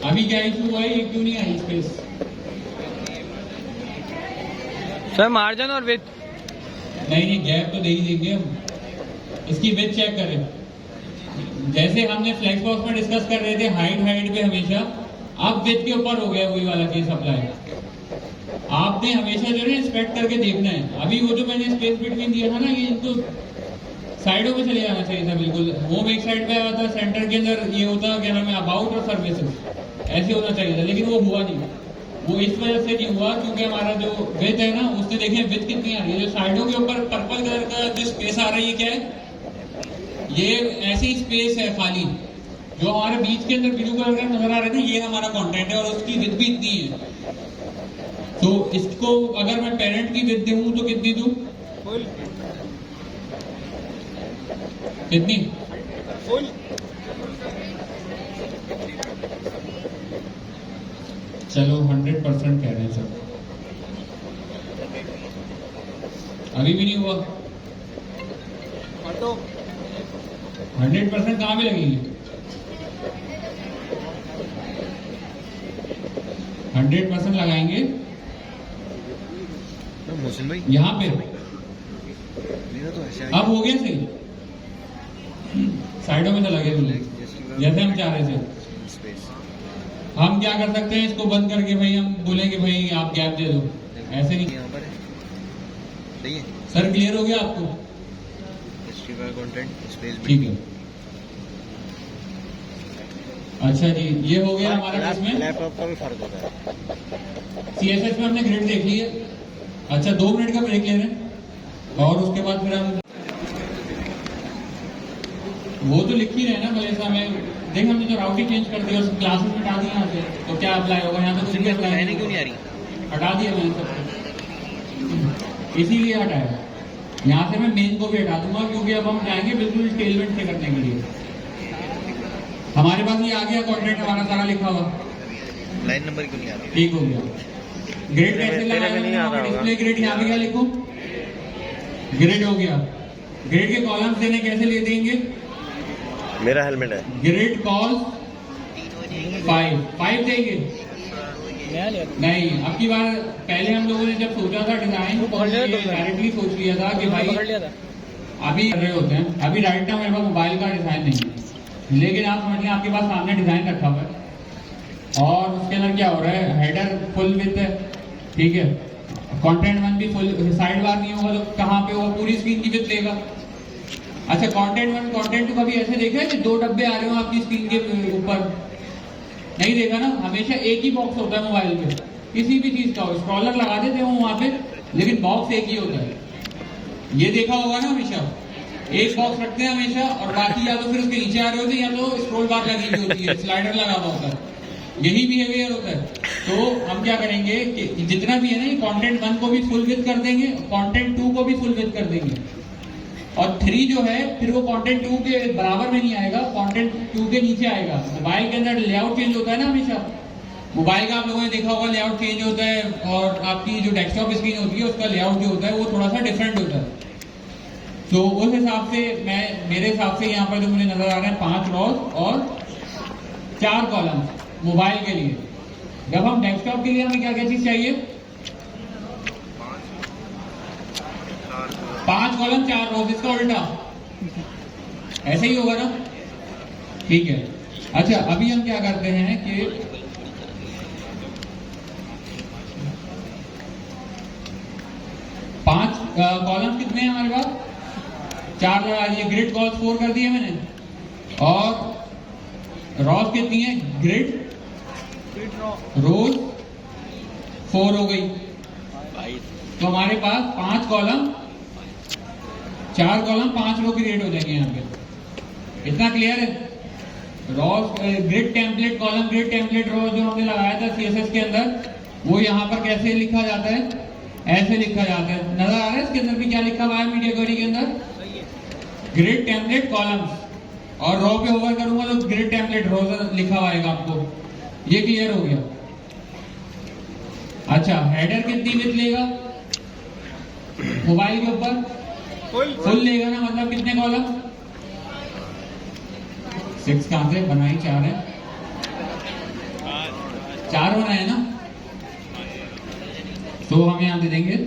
अभी क्या इशू हुआ है, ये क्यों नहीं आई स्पेस? सर मार्जिन और विथ नहीं गैप तो दे ही देंगे हम। इसकी विथ चेक करें। जैसे हमने फ्लैक्स बॉक्स में डिस्कस कर रहे थे हाइट पे हमेशा, अब विथ के ऊपर हो गया वही वाला केस अप्लाई। आपने हमेशा जो है इंस्पेक्ट करके देखना है। अभी वो जो मैंने स्पेस बिटवीन दिया था ना, ये इनको साइडों में चले जाना चाहिए था बिल्कुल। होम एक साइड पे आया था, सेंटर के अंदर ये होता क्या नाम है अबाउट और सर्विसेज, ऐसे होना चाहिए था, लेकिन वो हुआ नहीं। वो इस वजह से नहीं हुआ क्योंकि हमारा जो विथ है ना, उससे देखें विथ कितनी आ रही है। जो साइडों के ऊपर पर्पल कलर का जो स्पेस आ रही है क्या है, ये ऐसी स्पेस है खाली। जो हमारे बीच के अंदर ब्लू कलर का नजर आ रहा है, ये हमारा कंटेंट है और उसकी विथ भी इतनी है। तो इसको अगर मैं पेरेंट की विथ दूं तो कितनी दूं? कितनी? फुल। चलो 100% कह रहे हैं सब। अभी भी नहीं हुआ। 100% कहाँ पे लगेगी? 100% लगाएंगे मोहसिन भाई यहाँ पे। मेरा तो ऐसा अब हो गया सही, साइडों में तो लगे बोले जैसे हम चाह रहे थे। स्पेस हम क्या कर सकते हैं, इसको बंद करके भाई हम बोलेंगे भाई आप गैप दे दो, ऐसे नहीं। यहाँ पर है, सही है। सर क्लियर हो गया आपको? जस्टिफाई कंटेंट स्पेस ठीक है। अच्छा जी, ये हो गया हमारा इसमें। लैपटॉप का भी फर्क होता है। सीएसएस में हमने ग्रिड देख ली है। अच्छा 2 मिनट का ब्रेक ले रहे हैं और उसके बाद फिर हम वो तो लिख ही रहे हैं ना मलेसा में। देख हमने तो राउटिंग चेंज कर दिया, क्लासेस में हटा दिया यहाँ से, तो क्या अप्लाई होगा? यहाँ तो कुछ भी अप्लाई कहने क्यों नहीं आ रही? हटा दिया मैंने सब, इसीलिए हटाया। यहाँ से मैं मेन को भी हटा दूंगा क्योंकि अब हम जाएंगे बिल्कुल स्टेलमेंट से करने के लिए। हमारे पास ये आ गया कंटेंट हमारा सारा लिखा हुआ। लाइन नंबर क्यों नहीं आ रही? ठीक हो गया। ग्रेड कैसे तेरे में नहीं आ रहा लगाया? होगा। डिस्प्ले ग्रेड यहाँ पे क्या लिखूं? ग्रेड हो गया। ग्रेड के कॉलम्स देने कैसे ले देंगे? मेरा हेलमेट है। ग्रेड कॉल 5 देंगे। नहीं, अब की बार पहले हम लोगों ने जब सोचा था डिजाइन, डायरेक्टली सोच लिया था कि भाई अभी कर रहे होते हैं, अभी राइट नाउ मेरे पास मोबाइल का डिजाइन नहीं है, लेकिन आप समझ लें आपके पास सामने डिजाइन रखा हुआ है और उसके अंदर क्या हो रहा है, हेडर फुल विथ है, ठीक है, कंटेंट 1 भी फुल, साइड बार नहीं होगा तो कहाँ पे होगा, पूरी स्क्रीन की विथ लेगा। अच्छा कंटेंट 1 कंटेंट 2 कभी ऐसे देखा है कि 2 डब्बे आ रहे हो आपकी स्क्रीन के ऊपर? नहीं देखा ना, हमेशा एक ही बॉक्स होता है मोबाइल पे, किसी भी चीज का स्क्रॉलर लगा देते हो वहां पे, लेकिन बॉक्स एक ही होता है। ये देखा होगा ना, हमेशा एक बॉक्स रखते हैं हमेशा और बाकी या तो फिर उसके नीचे आ रहे होते हैं या तो स्क्रॉल बार लगी हुई होती है, स्लाइडर लगा हुआ होता है, यही बिहेवियर होता है। तो हम क्या करेंगे कि जितना भी है ना, कंटेंट 1 को भी फुल विथ कर देंगे, कंटेंट 2 को भी फुल विथ कर देंगे और 3 जो है फिर वो कंटेंट 2 के बराबर में नहीं आएगा, कंटेंट 2 के नीचे आएगा। मोबाइल के अंदर लेआउट चेंज होता है ना हमेशा, मोबाइल का आप लोगों ने देखा होगा लेआउट चेंज होता है और आपकी जो डेस्कटॉप स्क्रीन होती है उसका लेआउट जो होता है वो थोड़ा सा डिफरेंट होता है। तो उस हिसाब से मेरे हिसाब से यहाँ पर जो मुझे नजर आ रहे हैं 5 रॉज और 4 कॉलम मोबाइल के लिए। जब हम डेस्कटॉप के लिए हमें क्या क्या चीज चाहिए? 5 कॉलम 4 रोज, इसका उल्टा ऐसे ही होगा ना? ठीक है। अच्छा, अभी हम क्या करते हैं कि पांच कॉलम कितने हैं हमारे पास? 4 लगा दिए। ग्रिड कॉल्स 4 कर दिए मैंने, और रॉज कितनी है? ग्रिड रोज 4 हो गई। तो हमारे पास 5 कॉलम 4 कॉलम 5 रो क्रिएट हो जाएंगे यहाँ पे। इतना क्लियर है? Rows grid template column grid template row जो हमने लगाया था सीएसएस के अंदर, वो यहाँ पर कैसे लिखा जाता है? ऐसे लिखा जाता है। नजर आ रहा है इसके अंदर भी क्या लिखा हुआ है मीडिया क्वेरी के अंदर? ग्रिड टेम्पलेट कॉलम्स, और रो पे होवर करूंगा तो ग्रिड टेम्पलेट रोज लिखा हुआ आएगा आपको। ये क्लियर हो गया? अच्छा, हेडर कितनी विड्थ लेगा मोबाइल के ऊपर? फुल लेगा ना, मतलब कितने कॉलम? 6 कहां से बनाई? 4 है, 4 होना है ना। तो हम यहां दे देंगे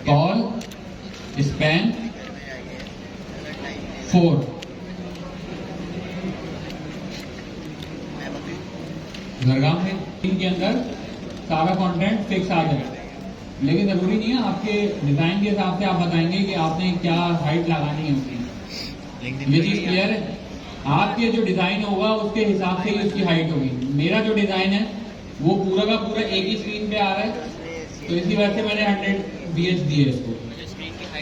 कॉल स्पैन 4। घरगाम में इनके अंदर सारा कंटेंट फिक्स आ जाएगा, लेकिन जरूरी नहीं है। आपके डिजाइन के हिसाब से आप बताएंगे कि आपने क्या हाइट लगानी है उसकी। ये चीज क्लियर है? आपके जो डिजाइन होगा उसके हिसाब से ही उसकी हाइट होगी। मेरा जो डिजाइन है वो पूरा का पूरा एक ही स्क्रीन पे आ रहा है, तो इसी वजह से मैंने 100 BH दिए इसको।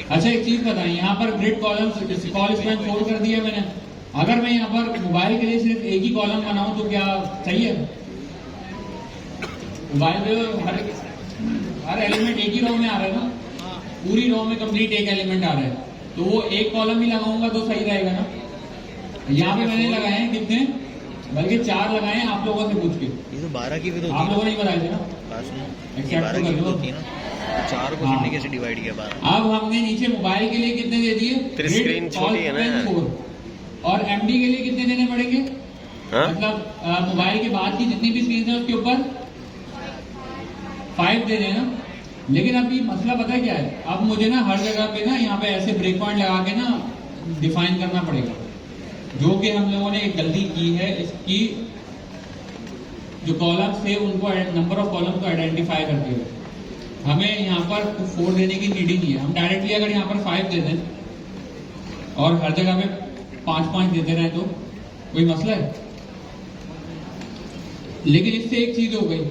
अच्छा, एक चीज बताएं, यहाँ पर ग्रिड कॉलम कॉल स्पैन 4 कर दिया मैंने। अगर मैं यहाँ पर मोबाइल के लिए सिर्फ एक ही कॉलम बनाऊं तो क्या सही है? मोबाइल में हर एलिमेंट एक ही रो में आ रहा है ना, पूरी रो में कंप्लीट एक एलिमेंट आ रहा है, तो वो एक कॉलम ही लगाऊंगा तो सही रहेगा ना। यहाँ पे मैंने लगाए हैं कितने, बल्कि 4 लगाए हैं आप लोगों से पूछ के। ये तो 12 की भी तो आप लोगों ने बताए थे ना, एक्सेप्ट कर लो। 4 को हमने कैसे डिवाइड किया? 12। अब हमने नीचे मोबाइल के लिए कितने दे दिए? तेरी स्क्रीन छोटी है ना यार। 4, और एमडी के लिए कितने देने पड़ेंगे? हाँ? मतलब मोबाइल के बाद की जितनी भी स्क्रीन है उसके ऊपर 5 दे देना। लेकिन अभी मसला पता है क्या है? अब मुझे ना हर जगह पे ना यहाँ पे ऐसे ब्रेक पॉइंट लगा के ना डिफाइन करना पड़ेगा, जो कि हम लोगों ने एक गलती की है। इसकी जो कॉलम्स थे उनको नंबर ऑफ कॉलम को आइडेंटिफाई करते हुए हमें यहाँ पर 4 देने की नीड ही नहीं है। हम डायरेक्टली अगर यहाँ पर 5 दे दें और हर जगह पे 5-5 देते रहे तो कोई मसला है? लेकिन इससे एक चीज हो गई,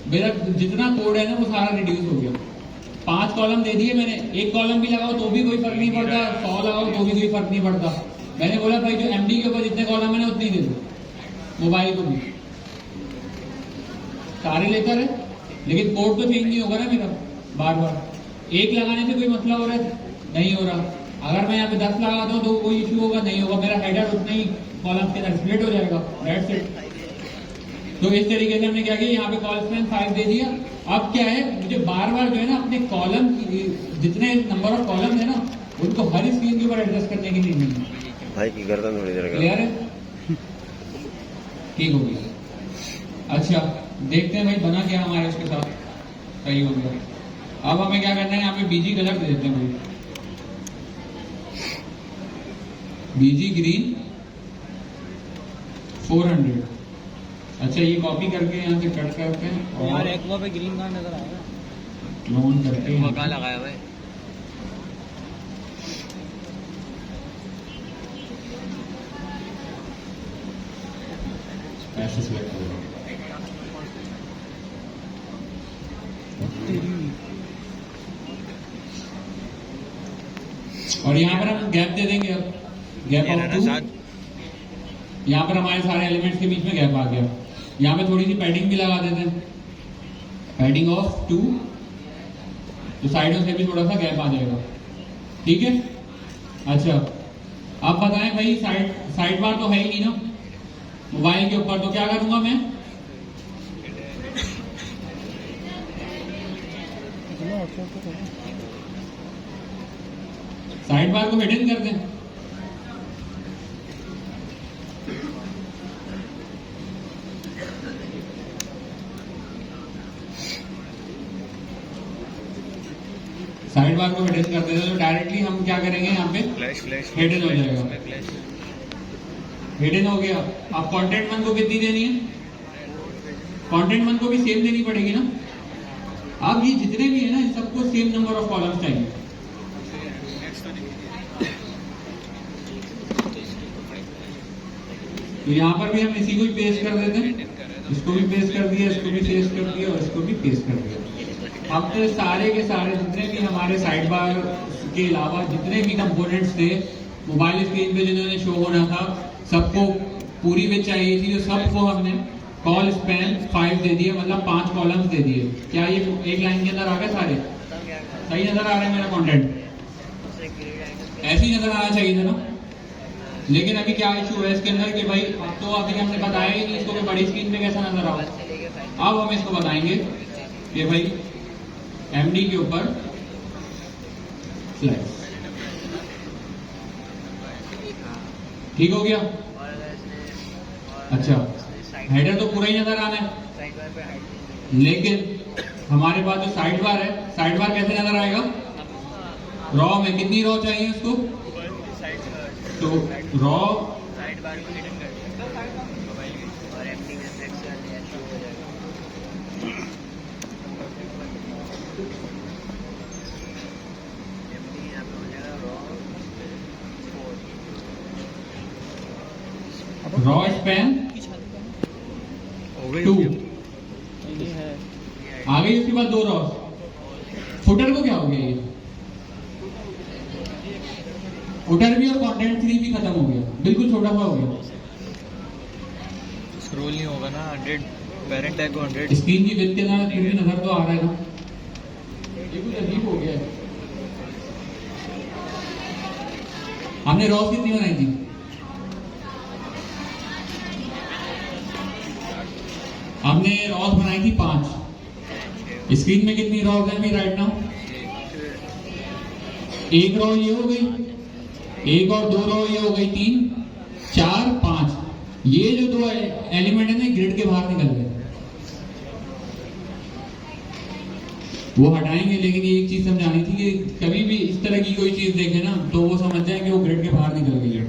मेरा जितना कोड है ना वो सारा रिड्यूस हो गया। 5 कॉलम दे दिए मैंने, एक कॉलम भी लगाओ तो भी कोई फर्क नहीं पड़ता, 100 लगाओ तो भी कोई फर्क नहीं पड़ता। मैंने बोला भाई जो एमडी के ऊपर जितने कॉलम है ना उतनी दे दो, मोबाइल को भी सारे लेकर है। लेकिन कोड तो चेंज नहीं होगा ना मेरा बार बार। एक लगाने से कोई मसला हो रहा है? नहीं हो रहा। अगर मैं यहाँ पे 10 लगाता हूँ तो कोई इश्यू होगा? नहीं होगा। मेरा हेडर उतना ही कॉलम के अंदर स्प्लिट हो जाएगा, दैट्स इट। तो इस तरीके से हमने क्या किया, यहाँ पे कॉल स्पैन 5 दे दिया। अब क्या है, मुझे बार बार जो है ना अपने कॉलम जितने नंबर ऑफ कॉलम है ना उनको हर स्क्रीन के ऊपर एडजस्ट करने की नहीं है। भाई की गर्दन थोड़ी देर क्लियर है? ठीक हो गया। अच्छा, देखते हैं भाई बना क्या हमारे उसके साथ। सही हो गया। अब हमें क्या करना है, यहाँ पे बीजी कलर दे देते हैं भाई, बीजी ग्रीन 400। अच्छा, ये कॉपी करके यहाँ से कट करते हैं और एक्वा पे ग्रीन कहाँ नजर आएगा? क्लोन करके कहाँ लगाया हुआ है? ऐसे सिलेक्ट करो। और यहाँ पर हम गैप दे देंगे। अब गैप ऑफ 2, यहाँ पर हमारे सारे एलिमेंट्स के बीच में गैप आ गया। यहाँ पे थोड़ी सी पैडिंग भी लगा देते हैं, पैडिंग ऑफ 2, तो साइडों से भी थोड़ा सा गैप आ जाएगा। ठीक है? अच्छा, अब बताएं भाई, साइड बार तो है ही नहीं ना मोबाइल के ऊपर, तो क्या करूंगा मैं? साइड बार को हिडन कर दें। साइड साइड बार को हिडन कर देते हैं तो डायरेक्टली हम क्या करेंगे यहाँ पे फ्लैश फ्लैश हिडन हो जाएगा। फ्लैश हिडन हो गया। अब कंटेंट वन को कितनी देनी है? कंटेंट वन को भी सेम देनी पड़ेगी ना। अब ये जितने भी है ना इन सबको सेम नंबर ऑफ कॉलम्स चाहिए। तो यहाँ पर भी हम इसी को ही पेस्ट कर देते हैं, इसको भी पेस्ट कर दिया, इसको भी पेस्ट कर दिया और इसको भी पेस्ट कर दिया। अब तो सारे के सारे जितने भी हमारे साइड बार के अलावा जितने भी कंपोनेंट्स थे मोबाइल स्क्रीन पे जिन्होंने शो होना था सबको पूरी में चाहिए थी, तो सबको हमने कॉल स्पैन 5 दे दिए, मतलब 5 कॉलम्स दे दिए। क्या ये एक लाइन के अंदर आ गए सारे? सही नजर आ रहा है मेरा कंटेंट? ऐसे ही नजर आना चाहिए था ना। लेकिन अभी क्या इशू है इसके अंदर कि भाई अब तो अभी हमने बताया ही नहीं इसको कि बड़ी स्क्रीन पे कैसा नजर आओ। अब हम इसको बताएंगे कि भाई एमडी के ऊपर स्लैश। ठीक हो गया? अच्छा, हेडर तो पूरा ही नजर आना है, लेकिन हमारे पास जो साइड बार है, साइड बार कैसे नजर आएगा? रॉ में कितनी रॉ चाहिए उसको? तो रॉ साइड बार को हिडन कर दिया और एमडी में फ्लेक्स कर दिया, शो हो जाएगा। एमडी यहाँ पे हो जाएगा रॉ 4 रॉ स्पैन हो गई 2 ये है। आ गई। उसके बाद 2 रॉ। फुटर को क्या हो गया? ये फुटर भी और कंटेंट 3 भी खत्म हो गया, बिल्कुल छोटा सा हो गया। स्क्रॉल नहीं होगा ना 100 पेरेंट टैग को 100 स्क्रीन की विड्थ के साथ फिर भी नजर तो आ रहा है ना। ये कुछ अजीब हो गया है। हमने रॉस कितनी बनाई थी? हमने रॉस बनाई थी 5। स्क्रीन में कितनी रॉस है अभी राइट नाउ? 1 रॉ ये हो गई, 1 और 2 रॉ ये हो गई, 3 4 5। ये जो 2 एलिमेंट है ना ग्रिड के बाहर निकल गए, वो हटाएंगे। लेकिन ये एक चीज समझानी थी कि कभी भी इस तरह की कोई चीज देखे ना तो वो समझ जाए कि वो ग्रिड के बाहर निकल गई है।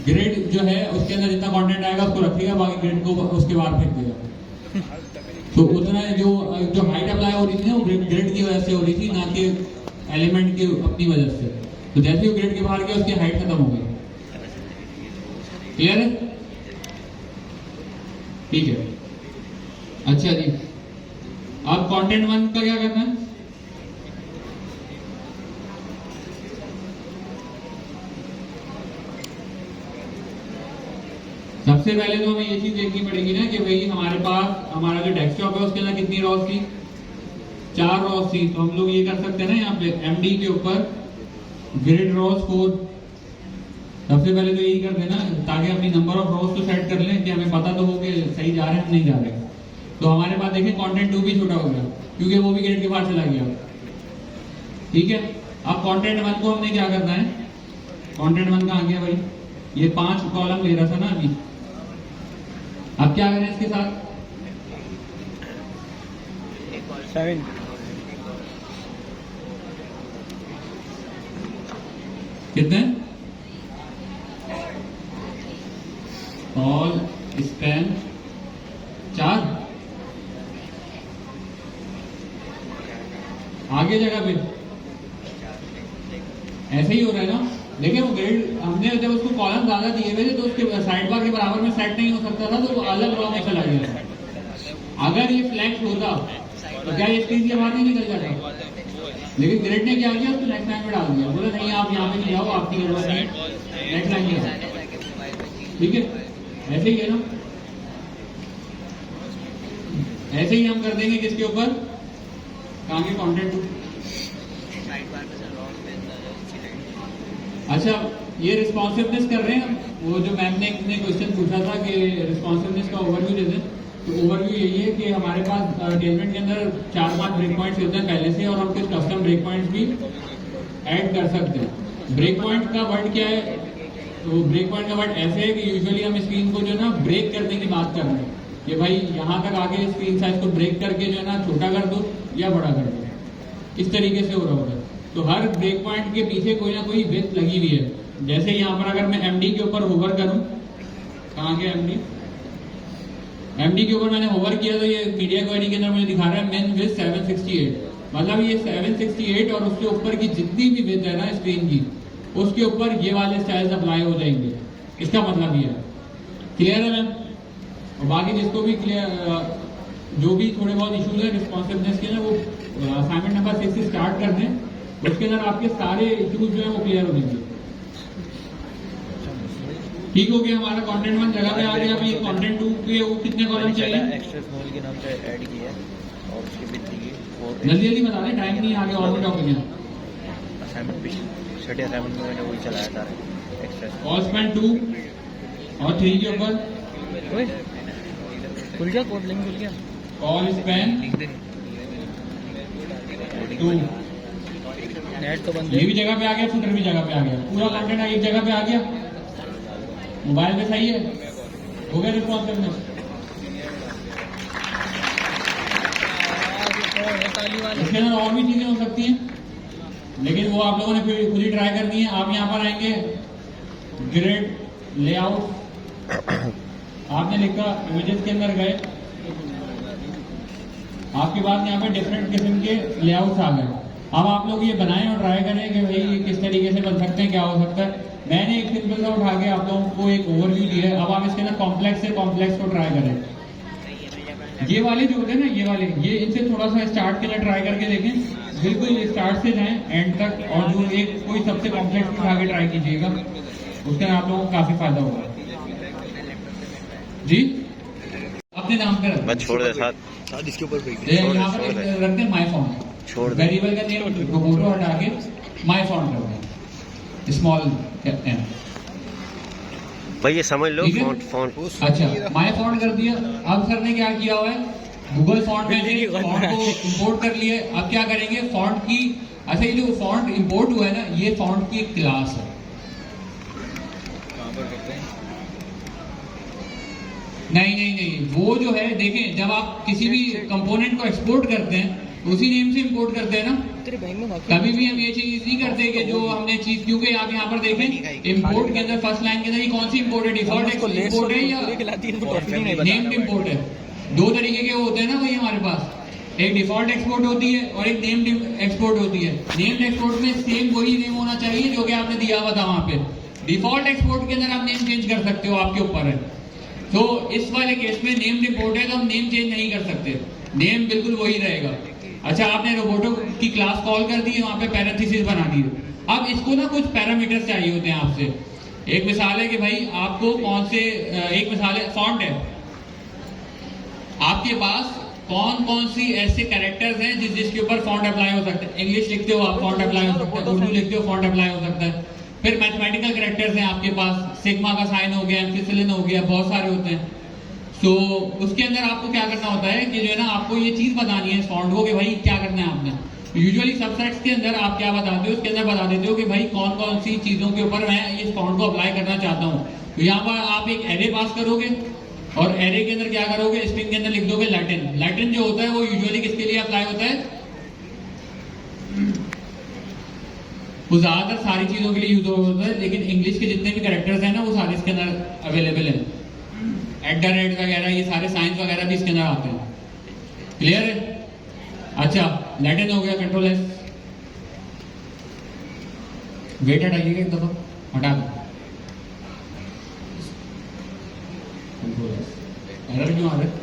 ग्रिड जो है उसके अंदर जितना कंटेंट आएगा उसको रखेगा, बाकी ग्रिड को उसके बाहर फेंक देगा। तो उतना जो हाइट अप्लाई हो रही थी ना वो ग्रिड की वजह से हो रही थी, ना कि एलिमेंट की अपनी वजह से। तो जैसे ही ग्रिड के बाहर गया उसकी हाइट खत्म हो गई। क्लियर है? ठीक है। अच्छा जी, अब कंटेंट 1 का क्या करना है? सबसे पहले तो हमें ये चीज देखनी पड़ेगी ना कि भाई हमारे पास हमारा जो डेस्कटॉप है उसके अंदर कितनी रॉस थी? 4 रॉस थी। तो हम लोग ये कर सकते हैं ना यहाँ पे एमडी के ऊपर ग्रिड रॉस 4। सबसे पहले तो यही कर देना ताकि अपनी नंबर ऑफ रॉस तो सेट कर लें कि हमें पता तो हो कि सही जा रहे हैं हम नहीं जा रहे। तो हमारे पास देखें कंटेंट 2 भी छोटा हो गया क्योंकि वो भी ग्रिड के बाहर चला गया। ठीक है। अब कंटेंट 1 को हमने क्या करना है? कंटेंट 1 कहाँ गया भाई? ये 5 कॉलम ले रहा था ना अभी। अब क्या करें इसके साथ? 7 कितने? कॉल स्पैन 4 आगे जगह पे ऐसे ही हो रहा है ना। देखिए वो ग्रिड हमने जब उसको कॉलम ज्यादा दिए हुए थे तो उसके साइड बार के बराबर में सेट नहीं हो सकता था, तो वो अलग रॉ में चला गया। अगर ये फ्लैक्स होता तो क्या ये स्क्रीन के बाहर नहीं निकल जाता? लेकिन ग्रिड ने क्या किया, उसको नेक्स्ट लाइन में डाल दिया। बोला नहीं आप यहाँ पे नहीं जाओ, आपकी जरूरत नहीं, नेक्स्ट लाइन में जाओ। ठीक है, ऐसे ही है ना। ऐसे ही हम कर देंगे किसके ऊपर? कहाँ के कंटेंट। अच्छा, ये रिस्पॉन्सिवनेस कर रहे हैं। वो जो मैम ने क्वेश्चन पूछा था कि रिस्पॉन्सिवनेस का ओवरव्यू दे दें, तो ओवरव्यू यही है कि हमारे पास टेलमेंट के अंदर 4-5 ब्रेक पॉइंट्स होते हैं पहले से, और हम कुछ कस्टम ब्रेक पॉइंट्स भी ऐड कर सकते हैं। ब्रेक पॉइंट का वर्ड क्या है? तो ब्रेक पॉइंट का वर्ड ऐसे है कि यूजुअली हम स्क्रीन को जो है ना ब्रेक करने की बात कर रहे हैं कि भाई यहाँ तक आगे स्क्रीन साइज को ब्रेक करके जो है ना छोटा कर दो या बड़ा कर दो। इस तरीके से हो रहा होगा। तो हर ब्रेक पॉइंट के पीछे कोई ना कोई विथ लगी हुई है। जैसे यहाँ पर अगर मैं एमडी के ऊपर होवर करूं, कहाँ गया एमडी? एमडी के ऊपर मैंने होवर किया तो ये मीडिया क्वेरी के अंदर मुझे दिखा रहा है मेन विथ 768, मतलब ये 768 और उसके ऊपर की जितनी भी विथ है ना स्क्रीन की, उसके ऊपर ये वाले स्टाइल्स अप्लाई हो जाएंगे। इसका मतलब ये है। क्लियर है मैम? और बाकी जिसको भी क्लियर, जो भी थोड़े बहुत इश्यूज है रिस्पॉन्सिवनेस के ना, वो असाइनमेंट नंबर 6 से स्टार्ट कर दें, उसके अंदर आपके सारे इश्यूज जो है वो क्लियर हो जाएंगे। ठीक हो गया, हमारा कंटेंट 1 जगह पे आ गया। अभी कंटेंट 2 के वो कितने कॉलम चाहिए? एक्स्ट्रा स्मॉल के नाम से ऐड किया है और उसके बीच जल्दी जल्दी बता दें, टाइम नहीं आगे और भी टॉपिक है। असाइनमेंट भी छठे असाइनमेंट में मैंने वही चलाया था एक्स्ट्रा। ऑल स्पैन 2 और 3 के ऊपर ओए खुल गया, कोड लिंक खुल गया। ऑल स्पैन 2, नेट तो बंद ये है। भी जगह पे आ गया, फुटर भी जगह पे आ गया, पूरा कंटेंट एक जगह पे आ गया। मोबाइल पे सही है, हो गया रिस्पॉन्सिवनेस। इसके अंदर और भी चीजें हो सकती हैं, लेकिन वो आप लोगों ने फिर खुद ही ट्राई करनी है। आप यहाँ पर आएंगे, ग्रिड लेआउट, आपने लिखा, इमेजेस के अंदर गए, आपके पास यहाँ पे डिफरेंट किस्म के लेआउट्स आ गए। अब आप लोग ये बनाएं और ट्राई करें कि भाई ये किस तरीके से बन सकते हैं, क्या हो सकता है। मैंने एक सिंपल सा उठा के आप लोगों को एक ओवरव्यू दिया है। अब आप इसके अंदर कॉम्प्लेक्स से कॉम्प्लेक्स को ट्राई करें। ये वाले जो होते हैं ना, ये वाले, ये इनसे थोड़ा सा स्टार्ट के लिए ट्राई करके देखें, बिल्कुल स्टार्ट से जाएं एंड तक, और जो एक कोई सबसे कॉम्प्लेक्स उठा के ट्राई कीजिएगा, उसके आप लोगों को काफी फायदा होगा। जी अपने नाम पे रख, बस छोड़ दे साथ इसके ऊपर यहाँ पर रखते हैं माई फॉन्ट, छोड़ दे। वेरिएबल का नेम फोटो हटा के माई फॉन्ट रखते हैं, स्मॉल कहते हैं। भाई ये समझ लो, ठीक है? फॉन्ट फॉन्ट अच्छा, माई फॉन्ट कर दिया। अब सर ने क्या किया हुआ है, गूगल फॉन्ट में से फॉन्ट को इंपोर्ट कर लिए। अब क्या करेंगे, फॉन्ट की, अच्छा ये जो फॉन्ट इंपोर्ट हुआ है ना, ये फॉन्ट की एक क्लास है। नहीं, वो जो है, देखें, जब आप किसी भी कंपोनेंट को एक्सपोर्ट करते हैं उसी नेम से इंपोर्ट करते हैं ना। कभी भी हम ये चीज नहीं करते कि जो हमने चीज, क्योंकि आप यहाँ पर देखें इंपोर्ट के अंदर फर्स्ट लाइन के अंदर ये कौन सी इंपोर्ट है, डिफॉल्ट इंपोर्ट है या नेम्ड इंपोर्ट है? दो तरीके के होते हैं ना भाई हमारे पास, एक डिफॉल्ट एक्सपोर्ट होती है और एक नेम्ड एक्सपोर्ट होती है। नेम्ड एक्सपोर्ट में सेम वही नेम होना चाहिए जो कि आपने दिया हुआ था वहां पे। डिफॉल्ट एक्सपोर्ट के अंदर आप नेम चेंज कर सकते हो, आपके ऊपर है। तो इस वाले केस में नेम्ड इंपोर्ट है तो हम नेम चेंज नहीं कर सकते, नेम बिल्कुल वही रहेगा। अच्छा, आपने रोबोटो की क्लास कॉल कर दी है, वहां पे पैरेंथेसिस बना दी है। अब इसको ना कुछ पैरामीटर्स चाहिए होते हैं आपसे। एक मिसाल है कि भाई आपको कौन से, एक मिसाल है फॉन्ट है, आपके पास कौन कौन सी ऐसे कैरेक्टर्स हैं जिसके ऊपर फॉन्ट अप्लाई हो सकता है। इंग्लिश लिखते हो आप, फॉन्ट अप्लाई हो सकता है, उर्दू लिखते हो, फॉन्ट अप्लाई हो सकता है। फिर मैथमेटिकल कैरेक्टर्स हैं आपके पास, सिग्मा का साइन हो गया, एम्फिसिलिन हो गया, बहुत सारे होते हैं। तो उसके अंदर आपको क्या करना होता है कि जो है ना, आपको ये चीज बतानी है फॉन्ट को कि भाई क्या करना है आपने। यूजुअली सबसेट्स के अंदर आप क्या बताते हो, उसके अंदर बता देते हो कि भाई कौन कौन सी चीजों के ऊपर मैं इस फॉन्ट को अप्लाई करना चाहता हूँ। तो यहाँ पर आप एक एरे पास करोगे और एरे के अंदर क्या करोगे, स्ट्रिंग के अंदर लिख दोगे लैटिन। लैटिन जो होता है वो यूजुअली किसके लिए अप्लाई होता है, वो ज्यादातर सारी चीजों के लिए यूज होता है, लेकिन इंग्लिश के जितने भी कैरेक्टर्स हैं ना वो सारे इसके अंदर अवेलेबल है। @ वगैरह ये सारे साइंस वगैरह भी इसके अंदर आते हैं। क्लियर है? अच्छा, लैटिन हो गया, कंट्रोल एस, वेट हटाइएगा एक दफा, हटा दो, कंट्रोल एस। एरर क्यों आ रहा है?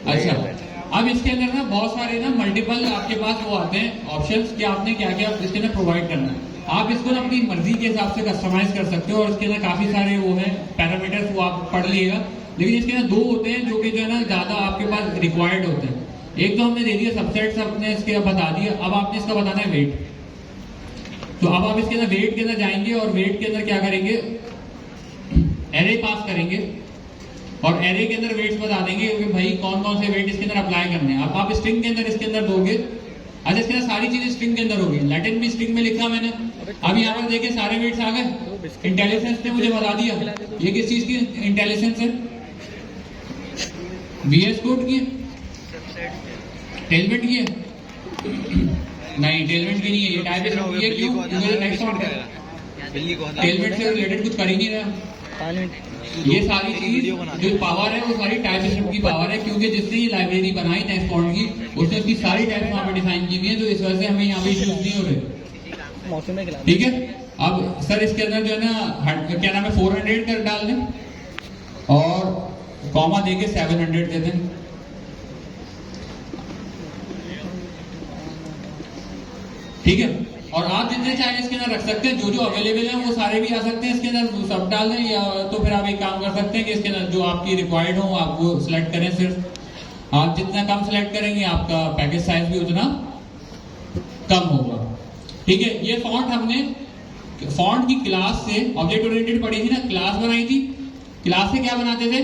अच्छा, अब इसके अंदर ना बहुत सारे ना मल्टीपल आपके पास वो आते हैं ऑप्शंस कि आपने क्या क्या इसके अंदर प्रोवाइड करना है। आप इसको ना अपनी मर्जी के हिसाब से कस्टमाइज कर सकते हो और इसके अंदर काफी सारे वो है पैरामीटर्स, वो आप पढ़ लीजिएगा। लेकिन इसके अंदर दो होते हैं जो कि जो है ना ज्यादा आपके पास रिक्वायर्ड होते हैं। एक तो हमने दे दिया सबसेट्स, अपने इसके बता दिया, अब आपने इसका बताना है वेट। तो अब आप इसके अंदर वेट के अंदर जाएंगे और वेट के अंदर क्या करेंगे, एरे पास करेंगे और एरे के अंदर वेट्स बता देंगे कि भाई कौन कौन से वेट इसके अंदर अप्लाई करने हैं। अब आप स्ट्रिंग के अंदर इसके अंदर दोगे। अच्छा, इसके अंदर सारी चीजें स्ट्रिंग के अंदर होगी, लैटिन भी स्ट्रिंग में लिखा मैंने। अब यहाँ पर देखिए सारे वेट्स आ गए। इंटेलिजेंस ने मुझे बता दिया ये किस चीज की इंटेलिजेंस है? VS कोड की है, टेलमेंट की है? नहीं, टेलमेंट की नहीं है, ये टाइप की है। क्यों? क्योंकि नेक्स्ट फॉन्ट है, बिल्ली को टेलमेंट से रिलेटेड कुछ कर ही नहीं रहा। ये सारी चीज जो पावर है वो सारी टाइप स्क्रिप्ट की पावर है, क्योंकि जिसने ये लाइब्रेरी बनाई नेक्स्ट फॉन्ट की उसने उसकी सारी टाइप्स वहाँ पे डिफाइन की हुई है, तो इस वजह से हमें यहाँ पे इश्यूज नहीं हो रहे। ठीक है, अब सर इसके अंदर जो है ना क्या नाम है 400 कर डाल दें और कॉमा देके 700 दे दें। ठीक है, और आप जितने चाहे इसके अंदर रख सकते हैं, जो जो अवेलेबल है वो सारे भी आ सकते हैं इसके अंदर, सब डाल दें। या तो फिर आप एक काम कर सकते हैं कि इसके अंदर जो आपकी रिक्वायर्ड हो आप वो सिलेक्ट करें। सिर्फ आप जितना कम सिलेक्ट करेंगे आपका पैकेज साइज भी उतना कम होगा। ठीक है, ये फॉन्ट हमने फॉन्ट की क्लास से ऑब्जेक्ट ओरिएंटेड पढ़ी थी ना, क्लास बनाई थी। क्लास से क्या बनाते थे?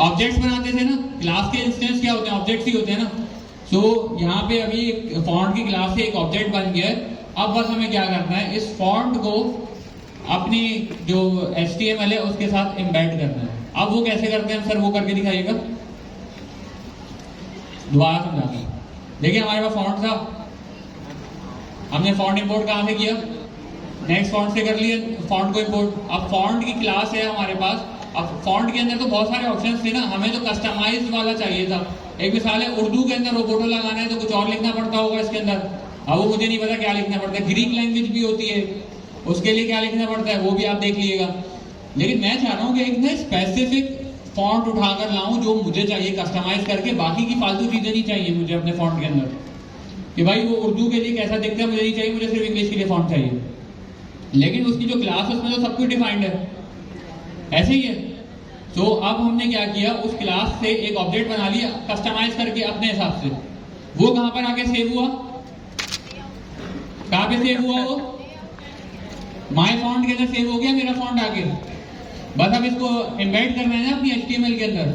ऑब्जेक्ट्स बनाते थे ना। क्लास के इंस्टेंस क्या होते हैं? ऑब्जेक्ट्स ही होते हैं ना। तो यहाँ पे अभी एक फॉन्ट की क्लास से एक ऑब्जेक्ट बन गया है। अब बस हमें क्या करना है, इस फॉन्ट को अपनी जो HTML है उसके साथ एम्बेड करना है। अब वो कैसे करते हैं सर, वो करके दिखाइएगा, दोबारा समझाना। देखिए हमारे पास फॉन्ट था, हमने फॉन्ट इंपोर्ट कहाँ से किया? नेक्स्ट फॉन्ट से कर लिया फॉन्ट को इंपोर्ट। अब फॉन्ट की क्लास है हमारे पास। अब फॉन्ट के अंदर तो बहुत सारे ऑप्शंस थे ना, हमें तो कस्टमाइज्ड वाला चाहिए था। एक मिसाल है, उर्दू के अंदर रोबोटो लगाना है तो कुछ और लिखना पड़ता होगा इसके अंदर। अब वो मुझे नहीं पता क्या लिखना पड़ता है। ग्रीक लैंग्वेज भी होती है, उसके लिए क्या लिखना पड़ता है वो भी आप देख लीजिएगा। लेकिन मैं चाह रहा हूँ कि एक ना स्पेसिफिक फॉन्ट उठाकर लाऊं जो मुझे चाहिए कस्टमाइज करके, बाकी की फालतू चीजें नहीं चाहिए मुझे अपने फॉन्ट के अंदर। कि भाई वो उर्दू के लिए कैसा दिखता है मुझे नहीं चाहिए, मुझे सिर्फ इंग्लिश के लिए फॉन्ट चाहिए। लेकिन उसकी जो क्लास है उसमें तो सब कुछ डिफाइंड है, ऐसे ही है। तो अब हमने क्या किया, उस क्लास से एक ऑब्जेक्ट बना लिया कस्टमाइज करके अपने हिसाब से। वो कहां पर आके सेव हुआ? कहां पे सेव हुआ? वो माय फॉन्ट के अंदर सेव हो गया मेरा फॉन्ट आके। बस अब इसको एम्बेड करना है ना अपनी HTML के अंदर।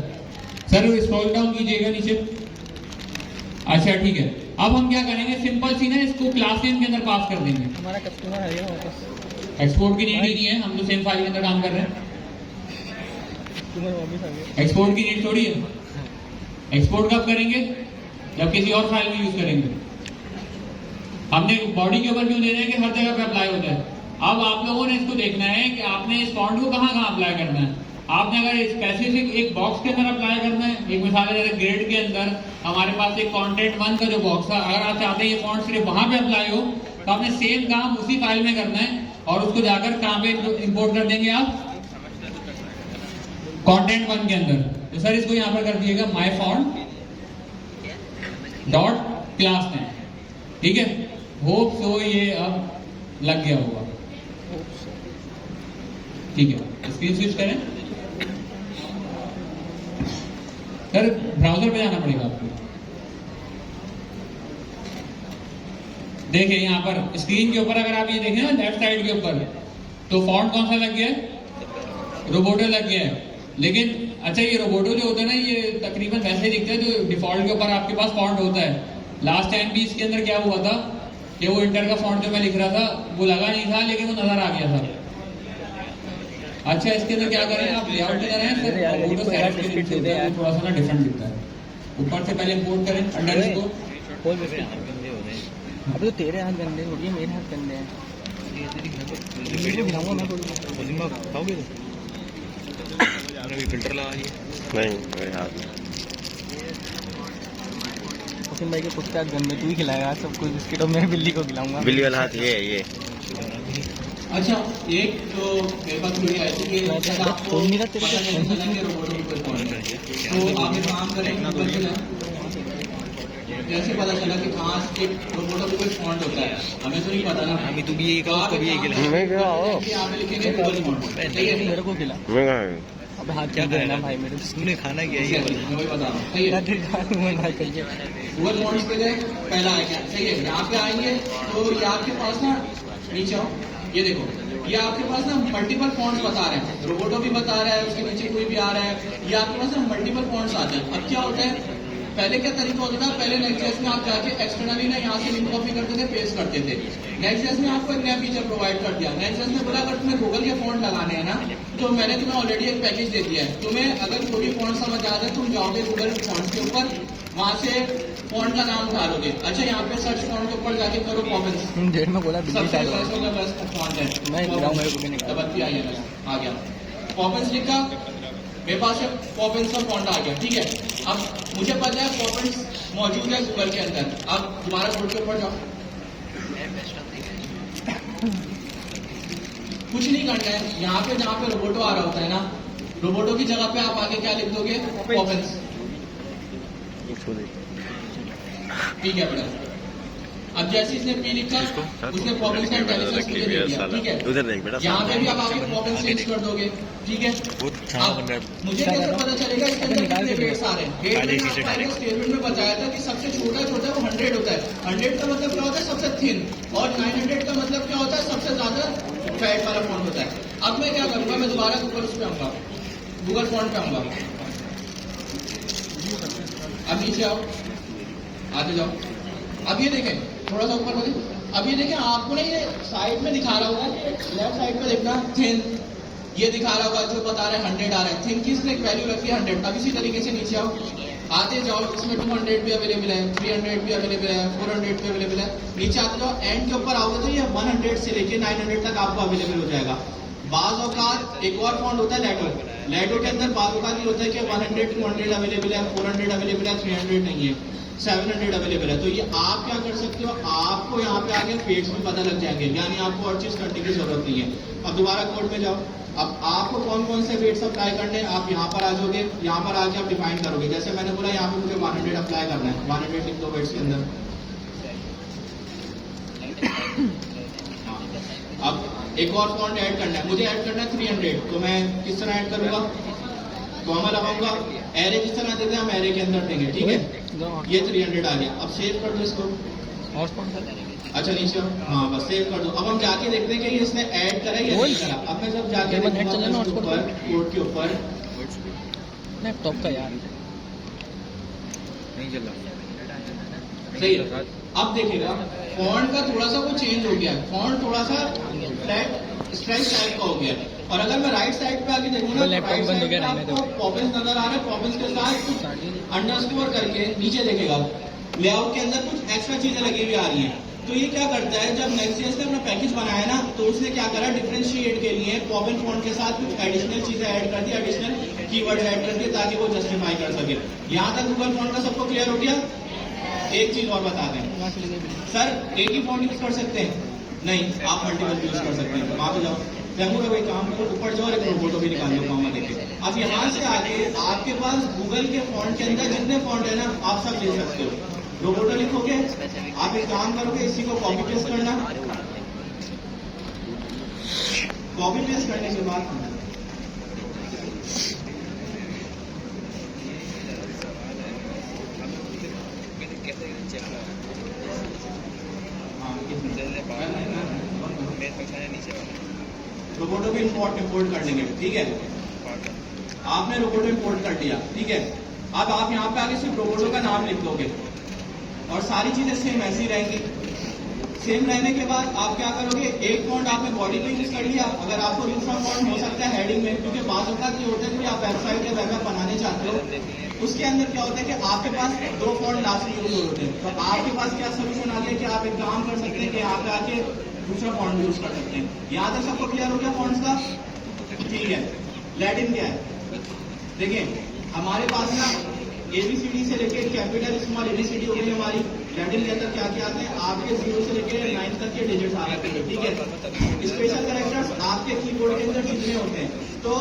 सर स्क्रॉल डाउन कीजिएगा नीचे। अच्छा ठीक है, अब हम क्या करेंगे, सिंपल सी ना इसको क्लास नेम के अंदर पास कर देंगे। हमारा कस्टमर आ गया वापस। एक्सपोर्ट की नीड ही नहीं है, हम तो सेम फाइल के अंदर काम कर रहे हैं। एक्सपोर्ट की नीड थोड़ी है। एक्सपोर्ट कब करेंगे? जब किसी और फाइल में यूज करेंगे। हमने बॉडी के ऊपर क्यों दे रहे हैं कि हर जगह पे अप्लाई हो जाए। अब आप लोगों ने इसको देखना है कि आपने इस फॉन्ट को कहाँ कहाँ अप्लाई करना है। आपने अगर स्पेसिफिक एक बॉक्स के अंदर अप्लाई करना है, एक मिसाल है जैसे ग्रेड के अंदर हमारे पास एक कंटेंट 1 का जो बॉक्स है, अगर आप चाहते हैं ये फॉन्ट सिर्फ वहां पे अप्लाई हो तो आपने सेम काम उसी फाइल में करना है और उसको जाकर कहां पे इंपोर्ट कर देंगे आप? कंटेंट 1 के अंदर। तो सर इसको यहां पर कर दिएगा my font dot class name. ठीक है, होप सो ये अब लग गया होगा। ठीक है, स्क्रीन स्विच करें सर, ब्राउजर पे जाना पड़ेगा आपको। देखिए यहाँ पर स्क्रीन के ऊपर अगर आप ये देखें ना लेफ्ट साइड के ऊपर, तो फॉन्ट कौन सा लग गया है? रोबोटो लग गया है। लेकिन अच्छा ये रोबोटो जो होता है ना, ये तकरीबन वैसे दिखता है जो डिफॉल्ट के ऊपर आपके पास फॉन्ट होता है। लास्ट टाइम भी इसके अंदर क्या हुआ था कि वो इंटर का फॉन्ट जो मैं लिख रहा था वो लगा नहीं था, लेकिन वो नजर आ गया था। अच्छा इसके अंदर क्या करें आप, लेआउट के अंदर है सर, रोबोटो साइड के नीचे होता है, वो थोड़ा सा ना डिफरेंट दिखता है। ऊपर से पहले इंपोर्ट करें अंडर इसको। कोई भी गंदे हो रहे हैं। अब तो तेरे हाथ गंदे हो गए, मेरे हाथ गंदे हैं। वीडियो बनाऊंगा मैं थोड़ी। खाओगे तो फिल्टर लगा लिया? नहीं मेरे हाथ में। हुसैन भाई के कुत्ते हाथ गंदे, तू ही खिलाएगा सबको बिस्किट और मैं बिल्ली को खिलाऊंगा। बिल्ली वाला हाथ ये है, ये। अच्छा एक तो मेरे पास थोड़ी आई थी कि शायद आपको पता नहीं चला कि रोबोटो ऊपर कौन है, तो आप एक काम करें ऊपर से जैसे पता चला कि कहाँ एक रोबोटो पे कोई फॉन्ट होता है, हमें तो नहीं पता ना। हमें तो भी यही कहा, कभी यही खिला। मैं क्या हो? यहाँ पे लिखेंगे गूगल फॉन्ट, सही है? मेरे को खिला। मैं कहाँ? अब हाथ क्या क्या खाना भाई मेरे तूने खाना क्या है? मैं वही बता रहा हूँ, सही है? गूगल फॉन्ट्स पे गए, पहला आइकन, सही है? यहाँ पे आएंगे तो ये आपके पास ना नीचे आओ, ये देखो ये आपके पास ना मल्टीपल फॉन्ट्स बता रहे हैं, रोबोटो भी बता रहा है, उसके नीचे कोई भी आ रहा है, ये आपके पास ना मल्टीपल फॉन्ट्स आते हैं। अब क्या होता है पहले क्या तरीका होता था, पहले नेक्स्ट.जेएस में आप जाके एक्सटर्नली ना यहाँ से लिंक कॉपी करते थे, पेस्ट करते थे। नेक्स्ट.जेएस ने आपको एक नया फीचर प्रोवाइड कर दिया। नेक्स्ट.जेएस ने बोला अगर तुम्हें गूगल के फॉन्ट लगाने हैं ना, तो मैंने तुम्हें ऑलरेडी एक पैकेज दे दिया है। तुम्हें अगर कोई भी फॉन्ट समझ आ जाए, तुम जाओगे गूगल फॉन्ट के ऊपर, वहां से फॉन्ट का नाम उठा लोगे। अच्छा, यहाँ पे सर्च फॉन्ट के ऊपर जाके करो पॉपिंस, डेढ़ में बोला बिल्ली सबसे चालू बेस्ट होगा बेस्ट फॉन्ट है। मैं गिराऊं, मेरे को भी निकाल। दबत्ती आई है, आ गया पॉपिंस लिखा, मेरे पास पॉपिंस का फॉन्ट आ गया। ठीक है, अब मुझे पता है पॉपिंस मौजूद है गूगल के अंदर। अब दोबारा बोर्ड के ऊपर जाओ, कुछ नहीं करना है। यहाँ पे जहाँ पे रोबोटो आ रहा होता है ना, रोबोटो की जगह पे आप आगे क्या लिख दोगे, पॉपिंस। ठीक है बेटा, अब जैसे इसने पी लिखा, उसने पॉपिंस का इंटेलिजेंस मुझे दे दिया। ठीक है, उधर देख बेटा, यहाँ पे भी आप आगे पॉपिंस चेंज कर दोगे। ठीक है, अब मुझे कैसे पता चलेगा इसके अंदर कितने वेट्स आ रहे हैं? वेट मैंने आपको पहले स्टेटमेंट में बताया था कि सबसे छोटा जो होता है वो 100 होता है। 100 का मतलब क्या होता है, सबसे थिन, और 900 का मतलब क्या होता है, सबसे ज्यादा फैट वाला फॉन्ट होता है। अब मैं क्या करूंगा, मैं दोबारा गूगल उस पे आऊंगा, गूगल फॉन्ट पे आऊंगा। अब नीचे आओ, आते जाओ। अब ये देखें, थोड़ा सा ऊपर बढ़े। अब ये देखें, आपको ना ये साइड में दिखा रहा होगा, लेफ्ट साइड पे देखना थिन, ये दिखा रहा होगा जो बता रहा है 100 आ रहा है। थिन की इसने एक वैल्यू रखी है 100। अब इसी तरीके से नीचे आओ, आते जाओ, इसमें 200 भी अवेलेबल है, 300 भी अवेलेबल है, 400 भी अवेलेबल है। नीचे आते जाओ, एंड के ऊपर आओगे तो ये 100 से लेके 900 तक आपको अवेलेबल हो जाएगा। बाज औकात एक और फॉन्ट होता है लैडो। लैडो के अंदर बाज औकात ये होता है कि 100, 200 अवेलेबल है, 400 अवेलेबल है, 300 नहीं है, 700 अवेलेबल है। तो ये आप क्या कर सकते हो, आपको यहाँ पे आगे पेट्स भी पता लग जाएंगे, यानी आपको और चीज करने की जरूरत नहीं है। अब दोबारा कोड में जाओ, अब आपको कौन कौन से वेट्स अप्लाई करने हैं, आप यहाँ पर आ जाओगे, यहाँ पर आके आप डिफाइन करोगे। जैसे मैंने बोला यहाँ पे मुझे 100 अप्लाई करना है, 100 लिख दो वेट्स के अंदर। अब एक और फॉन्ट ऐड करना है, मुझे ऐड करना है 300, तो मैं किस तरह ऐड करूंगा, कॉमा लगाऊंगा, एरे जिस तरह देते हैं हम एरे के अंदर देंगे। ठीक है, ये 300 आ गया। अब सेव कर दो इसको, अच्छा नीचे, हाँ बस सेव कर दो। अब हम जाके देखते हैं कि इसने ऐड करा या नहीं करा। अब मैं जब जाके कोड के ऊपर लैपटॉप का यार नहीं चल रहा, सही है। अब देखिएगा फॉन्ट का थोड़ा सा वो चेंज हो गया, फॉन्ट थोड़ा सा फ्लैट स्ट्राइक टाइप का हो गया। और अगर मैं राइट साइड पे आके देखूंगा, राइट साइड पे आपको पॉपिंस नजर आ रहा है, पॉपिंस के साथ कुछ अंडरस्कोर करके नीचे देखेगा, लेआउट के अंदर कुछ एक्स्ट्रा चीजें लगी हुई आ रही हैं। तो ये क्या करता है, जब नेक्स्ट.जेएस ने अपना पैकेज बनाया ना, तो उसने क्या करा, डिफरेंशिएट के लिए पॉपिन फॉन्ट के साथ कुछ एडिशनल चीजें ऐड कर दी, एडिशनल कीवर्ड्स ऐड कर दिए ताकि वो जस्टिफाई कर सके। यहाँ तक गूगल फॉन्ट का सबको क्लियर हो गया। एक चीज और बता दें सर, एक ही फॉन्ट यूज कर सकते हैं? नहीं, आप मल्टीपल यूज कर सकते हैं। वहां पे जाओ, डेमो का कोई काम करो, ऊपर जाओ, एक फोटो भी निकाल लो काम देखे। अब यहाँ से आगे आपके पास गूगल के फॉन्ट के अंदर जितने फॉन्ट है ना, आप सब ले सकते हो। रोबोटो लिखोगे, आप एक काम करोगे, इसी को कॉपी पेस्ट करना, कॉपी पेस्ट करने के बाद रोबोटो भी इंपोर्ट कर लेंगे। ठीक है, आपने रोबोटो इंपोर्ट कर लिया। ठीक है, अब आप यहाँ पे आगे सिर्फ रोबोटो का नाम लिख दोगे और सारी चीजें सेम ऐसी रहेंगी। सेम रहने के बाद आप क्या करोगे, एक फॉन्ट आपने बॉडी पे यूज कर लिया, अगर आपको दूसरा फॉन्ट हो सकता है हेडिंग में, क्योंकि बात होता है कि होता है कि आप वेबसाइट या वेब ऐप बनाने चाहते हो, उसके अंदर क्या होता है कि आपके पास 2 फॉन्ट लास्ट में यूज होते हैं। तो आपके पास क्या सोल्यूशन आ गया कि आप एक काम कर सकते हैं कि यहाँ पे आके दूसरा फॉन्ट यूज कर सकते हैं। यहाँ तक सबको क्लियर हो गया फॉन्ट्स का? ठीक है, लैटिन क्या है देखिए, हमारे पास ना ABCD से लेके कैपिटल स्मॉल ABCD हो गई हमारी। लैटिन के अंदर क्या क्या आते हैं, आपके 0 से लेके 9 तक के डिजिट्स आ जाते हैं। ठीक है, स्पेशल कैरेक्टर्स आपके कीबोर्ड के अंदर जितने होते हैं, तो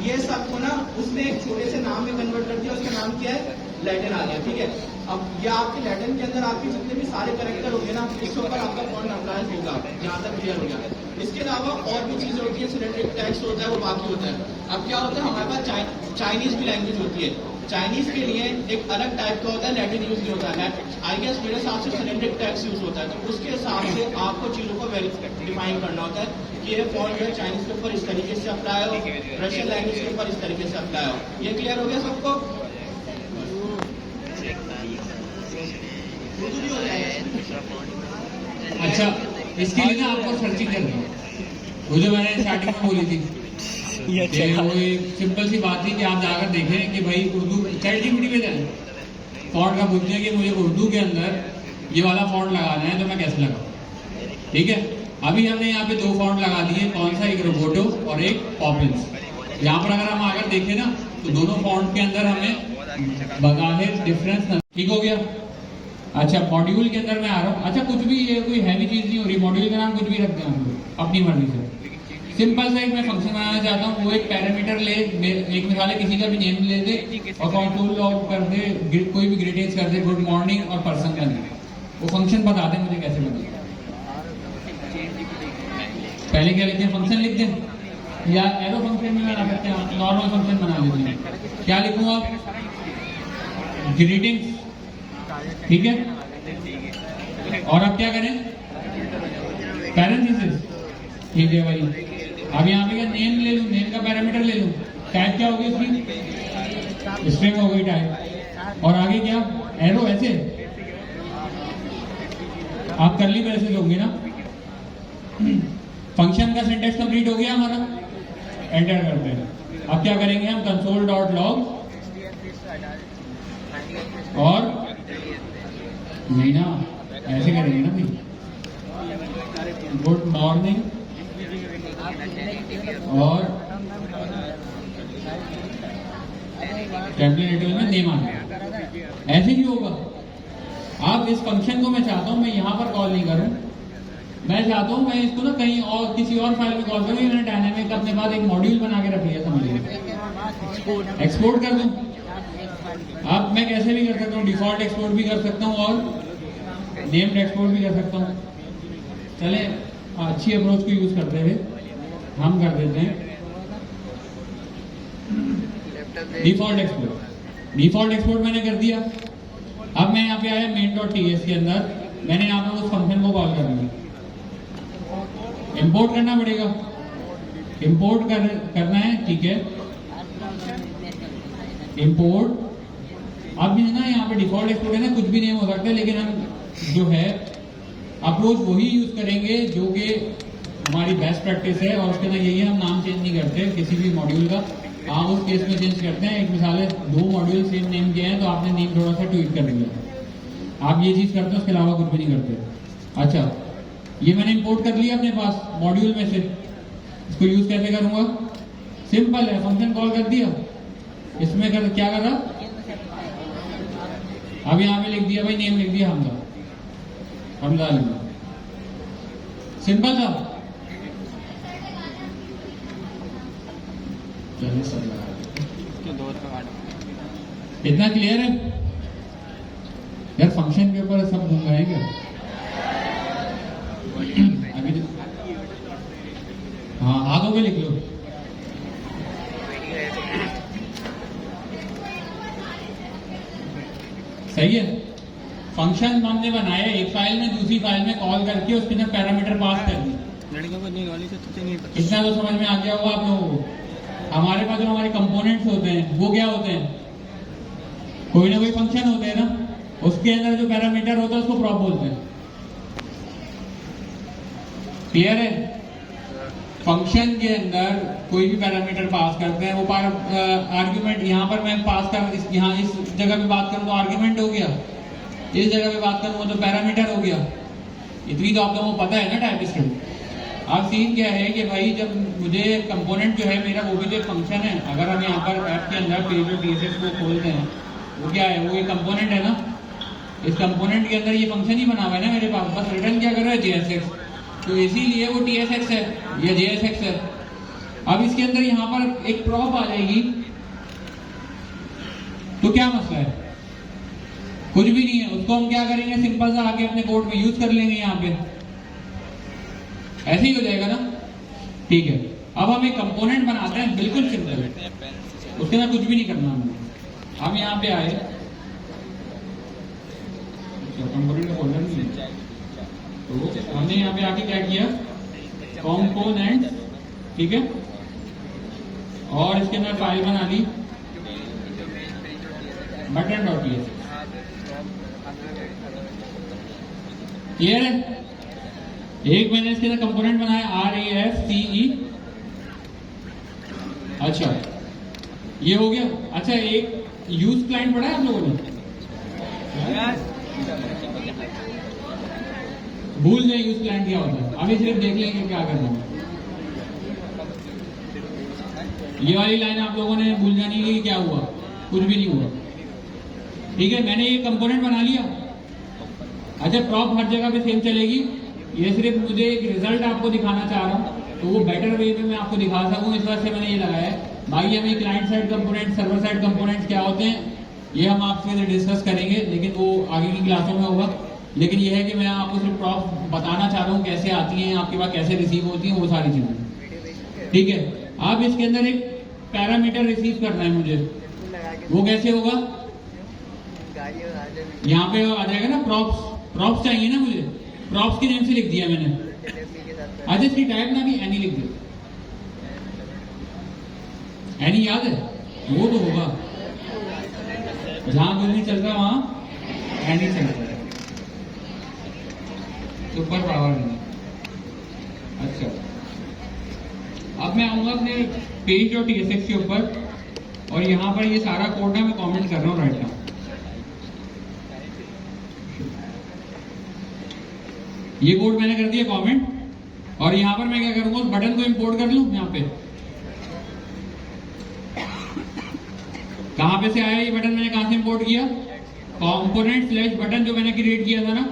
ये सबको ना उसने एक छोटे से नाम में कन्वर्ट कर दिया, उसका नाम क्या है, लैटिन आ गया। ठीक है, अब ये आपके लैटिन के अंदर आपके जितने भी सारे कैरेक्टर होंगे ना, इसके ऊपर आपका फॉन्ट अप्लाई होगा। जहाँ तक क्लियर हो गया। इसके अलावा और भी चीजें होती है, सिलेक्टेड टेक्स्ट होता है, वो बाकी होता है। अब क्या होता है, हमारे पास चाइनीज भी लैंग्वेज होती है। चाइनीज के लिए एक अलग टाइप का होता है, लैटिन यूज नहीं होता है। आई गेस मेरे हिसाब से सिलेक्टेड टेक्स्ट यूज होता है। तो उसके हिसाब से आपको चीजों को डिफाइन करना होता है कि ये फॉन्ट जो है चाइनीज के ऊपर इस तरीके से अप्लाई हो, रशियन लैंग्वेज के ऊपर इस तरीके से अप्लाई हो। ये क्लियर हो गया सबको? अच्छा, इसके लिए ना आपको सर्चिंग करनी है, वो जो मैंने स्टार्टिंग में बोली थी कि वो एक सिंपल सी बात थी कि आप जाकर देखें कि भाई उर्दू ChatGPT पे जाएं, फॉन्ट का पूछते हैं कि मुझे उर्दू के अंदर ये वाला फॉन्ट लगाना है तो मैं कैसे लगाऊं। ठीक है, अभी हमने यहाँ पे 2 फॉन्ट लगा दिए, कौन सा, एक रोबोटो और एक पॉपिंस। यहाँ पर अगर हम आकर देखें ना तो दोनों फॉन्ट के अंदर हमें बगाहिर डिफरेंस, ठीक हो गया। अच्छा, मॉड्यूल के अंदर मैं आ रहा हूँ। अच्छा, कुछ भी ये कोई हैवी चीज नहीं हो रही, मॉड्यूल का नाम कुछ भी रखते हैं हम लोग अपनी मर्जी से। सिंपल सा एक मैं फंक्शन बनाना चाहता हूँ, वो एक पैरामीटर ले, एक मिसाल है किसी का भी नेम ले दे और कंट्रोल लॉग कर दे, कोई भी ग्रीटिंग्स कर दे, गुड मॉर्निंग और पर्सन का नेम, वो फंक्शन बता दे मुझे कैसे बनेगा। पहले क्या लिखते हैं, फंक्शन लिख दें या एरो फंक्शन में बना सकते हैं, नॉर्मल फंक्शन बना लेते हैं। क्या लिखूँ आप, ग्रीटिंग्स, ठीक है। और अब क्या करें, पैरेंथेसिस, ठीक है भाई। अब यहाँ पे क्या नेम ले लूं, नेम का पैरामीटर ले लूं, टाइप क्या होगी इसकी, स्ट्रिंग हो गई टाइप, और आगे क्या, एरो, ऐसे आप करली ब्रेसेस होंगे ना। फंक्शन का सिंटेक्स कंप्लीट हो गया हमारा, एंटर करते हैं। अब क्या करेंगे हम, console.log और नहीं ना, ऐसे करेंगे ना भाई, गुड मॉर्निंग और टेम्पलेट में नेम आ गया, ऐसे ही होगा। अब इस फंक्शन को मैं चाहता हूं मैं यहां पर कॉल नहीं करूं, मैं चाहता हूं मैं इसको ना कहीं और किसी और फाइल में कॉल करूं। मैंने डायनामिक अपने पास एक मॉड्यूल बना के रख लिया, समझिए, एक्सपोर्ट कर दूं। अब मैं कैसे भी कर सकता हूँ, डिफॉल्ट एक्सपोर्ट भी कर सकता हूँ और नेम्ड एक्सपोर्ट भी कर सकता हूँ। चले अच्छी अप्रोच को यूज करते हुए हम कर देते हैं डिफॉल्ट एक्सपोर्ट। डिफॉल्ट एक्सपोर्ट मैंने कर दिया। अब मैं यहाँ पे आया main.ts के अंदर, मैंने यहाँ पर उस फंक्शन को कॉल कर दिया, इंपोर्ट करना पड़ेगा, इंपोर्ट करना है, ठीक है, इंपोर्ट। अब ना यहाँ पे डिफॉल्ट एक्सपोर्ट है ना, कुछ भी नेम हो सकता है, लेकिन हम जो है अप्रोच वही यूज करेंगे जो कि हमारी बेस्ट प्रैक्टिस है, और उसके अंदर यही हम नाम चेंज नहीं करते किसी भी मॉड्यूल का। आप उस केस में चेंज करते हैं, एक मिसाल है 2 मॉड्यूल सेम नेम के हैं तो आपने नेम थोड़ा सा ट्वीट कर दिया, आप ये चीज करते हैं, उसके अलावा कुछ भी नहीं करते। अच्छा, ये मैंने इंपोर्ट कर लिया अपने पास मॉड्यूल में से, इसको यूज कैसे करूंगा, सिंपल है, फंक्शन कॉल कर दिया, इसमें क्या कर रहा, अब यहाँ पे लिख दिया भाई, नेम लिख दिया हमजा, हमजा लिख दिया, सिंपल था। इतना क्लियर है यार, फंक्शन के ऊपर सब घूम गए क्या अभी तो? हाँ, आगे पे लिख लो, सही है। फंक्शन हमने बनाया एक फाइल में, दूसरी फाइल में कॉल करके उसके अंदर पैरामीटर पास कर दी। लड़कियों को नहीं गाली से तुझे नहीं पता। इतना तो समझ में आ गया होगा आप लोगों को। हमारे पास जो हमारे कंपोनेंट्स होते हैं वो क्या होते हैं, कोई ना कोई फंक्शन होते हैं ना, उसके अंदर जो पैरामीटर होता है उसको प्रॉप बोलते हैं। क्लियर है? फंक्शन के अंदर कोई भी पैरामीटर पास करते हैं, वो आर्ग्यूमेंट यहाँ पर मैं पास कर, यहाँ इस जगह पे बात करूँ तो आर्ग्यूमेंट हो गया, इस जगह पे बात करूँ तो पैरामीटर हो गया। इतनी तो आप लोगों को पता है ना टाइप स्क्रिप्ट। अब सीन क्या है कि भाई जब मुझे कंपोनेंट जो है मेरा, वो भी जो फंक्शन है, अगर हम यहाँ पर ऐप के अंदर पेज.tsx को खोलते हैं, वो क्या है, वो ये कंपोनेंट है ना, इस कंपोनेंट के अंदर ये फंक्शन ही बना हुआ है ना मेरे पास, बस रिटर्न क्या कर रहा है, JSX, तो इसीलिए वो TSX है या JSX है। अब इसके अंदर यहाँ पर एक प्रॉप आ जाएगी तो क्या मसला है, कुछ भी नहीं है, उसको हम क्या करेंगे, सिंपल सा आके अपने कोड में यूज कर लेंगे, यहाँ पे ऐसे ही हो जाएगा ना। ठीक है, अब हम एक कंपोनेंट बनाते हैं, बिल्कुल सिंपल है, उसके अंदर कुछ भी नहीं करना हमने। हम यहाँ पे आए, कंपोनेंट का फोल्डर नहीं है, तो हमने यहाँ पे आके क्या किया, कंपोनेंट, ठीक है, और इसके अंदर फाइल बना ली button.ts। क्लियर है? एक मैंने इसके अंदर कंपोनेंट बनाया RAFCE। अच्छा ये हो गया। अच्छा एक यूज क्लाइंट पढ़ा है आप लोगों ने? भूल जाए यूज क्लाइंट क्या होता है। अभी सिर्फ देख लेंगे क्या करना है। ये वाली लाइन आप लोगों ने भूल जानी है कि क्या हुआ, कुछ भी नहीं हुआ। ठीक है, मैंने ये कंपोनेंट बना लिया। अच्छा प्रॉप हर जगह पे सेम चलेगी। ये सिर्फ मुझे एक रिजल्ट आपको दिखाना चाह रहा हूँ, तो वो बेटर वे में मैं आपको दिखा सकूँ, इस वजह से मैंने ये लगाया है। बाकी हमें client side component, server side components क्या होते हैं ये हम आपसे डिस्कस करेंगे, लेकिन वो आगे की क्लासों में होगा। लेकिन ये है कि मैं आपको सिर्फ प्रॉप बताना चाह रहा हूँ कैसे आती हैं आपके पास, कैसे रिसीव होती हैं वो सारी चीजें। ठीक है, आप इसके अंदर एक पैरामीटर रिसीव करना है मुझे। वो कैसे होगा? यहाँ पे आ जाएगा ना प्रॉप्स। प्रॉप्स चाहिए ना मुझे, प्रॉप्स के नेम से लिख दिया मैंने। अच्छा इसकी टाइप ना भी एनी लिख दिया। एनी याद है? वो तो होगा जहां कुछ नहीं चलता वहां एनी चलता है, सुपर पावर नहीं। अच्छा अब मैं आऊंगा अपने page.tsx के ऊपर, और यहां पर ये सारा कोड ना मैं कमेंट कर रहा हूँ राइट नाउ। ये कोड मैंने कर दिया कमेंट, और यहां पर मैं क्या करूंगा, उस बटन को इंपोर्ट कर लूं। यहां पे कहां पे से आया ये बटन, मैंने कहां से इंपोर्ट किया? कंपोनेंट स्लैश बटन जो मैंने क्रिएट किया था ना,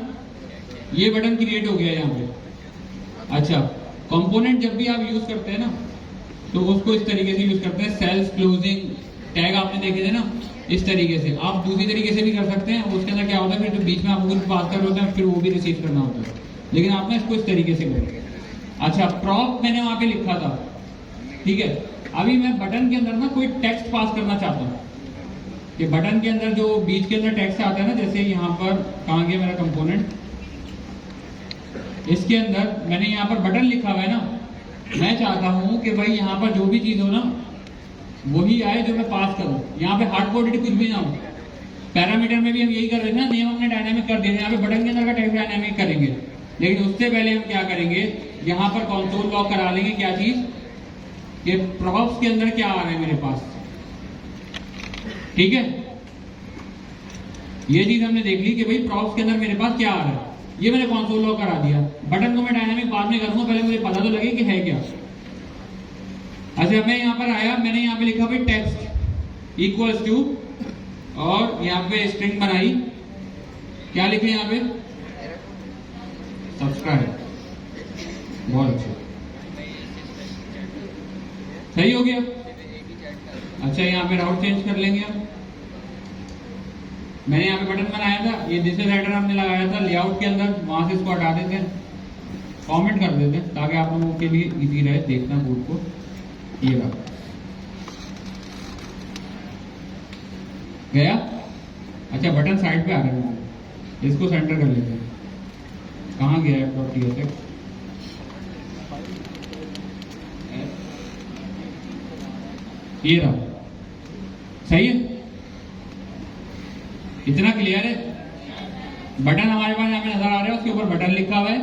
ये बटन क्रिएट हो गया यहाँ पे। अच्छा कंपोनेंट जब भी आप यूज करते हैं ना तो उसको इस तरीके से यूज करते हैं। सेल्फ क्लोजिंग टैग आपने देखे थे ना, इस तरीके से। आप दूसरी तरीके से भी कर सकते हैं। उसके अंदर क्या होता है, फिर जो बीच में आप कुछ बात कर रहे होते हैं फिर वो भी रिसीव करना होता है, लेकिन आपने इसको इस तरीके से करें। अच्छा प्रॉप मैंने वहां पे लिखा था, ठीक है। अभी मैं बटन के अंदर ना कोई टेक्स्ट पास करना चाहता हूँ कि बटन के अंदर जो बीच के अंदर टेक्स्ट आता है ना, जैसे यहाँ पर कहाँ गया मेरा कंपोनेंट, इसके अंदर मैंने यहाँ पर बटन लिखा हुआ है ना। मैं चाहता हूँ कि भाई यहाँ पर जो भी चीज हो ना वही आए जो मैं पास करूँ। यहाँ पे हार्ड कोडेड कुछ भी ना हो। पैरामीटर में भी हम यही कर रहे थे ना, नेम हमने डायनामिक कर दिया। यहाँ पे बटन के अंदर का टेक्स्ट डायनामिक करेंगे, लेकिन उससे पहले हम क्या करेंगे, यहाँ पर कंसोल लॉग करा लेंगे। क्या चीज? ये प्रॉप्स के अंदर क्या आ रहा है मेरे पास, ठीक है। ये चीज हमने देख ली कि भाई प्रॉप्स के अंदर मेरे पास क्या आ रहा है, ये मैंने कंसोल लॉग करा दिया। बटन को मैं डायनामिक बाद में करूंगा, पहले मुझे पता तो लगे कि है क्या। अच्छा मैं यहाँ पर आया, मैंने यहाँ पे लिखा भाई टेक्स्ट इक्वल्स टू, और यहाँ पे स्ट्रिंग बनाई। क्या लिखे यहाँ पे? सब्सक्राइब। बहुत अच्छा, सही हो गया। अच्छा यहाँ पे राउट चेंज कर लेंगे हम। मैंने यहाँ पे बटन बनाया था, ये दिस इज हेडर हमने लगाया था लेआउट के अंदर, वहां से इसको हटा देते हैं, कमेंट कर देते हैं ताकि आप लोगों के लिए इजी रहे देखना कोड को। ये रहा गया। अच्छा बटन साइड पे आ रहा है, इसको सेंटर कर लेते हैं। कहाँ गया है? ये रहा, सही है। इतना क्लियर है। बटन हमारे पास यहाँ पे नजर आ रहा है, उसके ऊपर बटन लिखा हुआ है,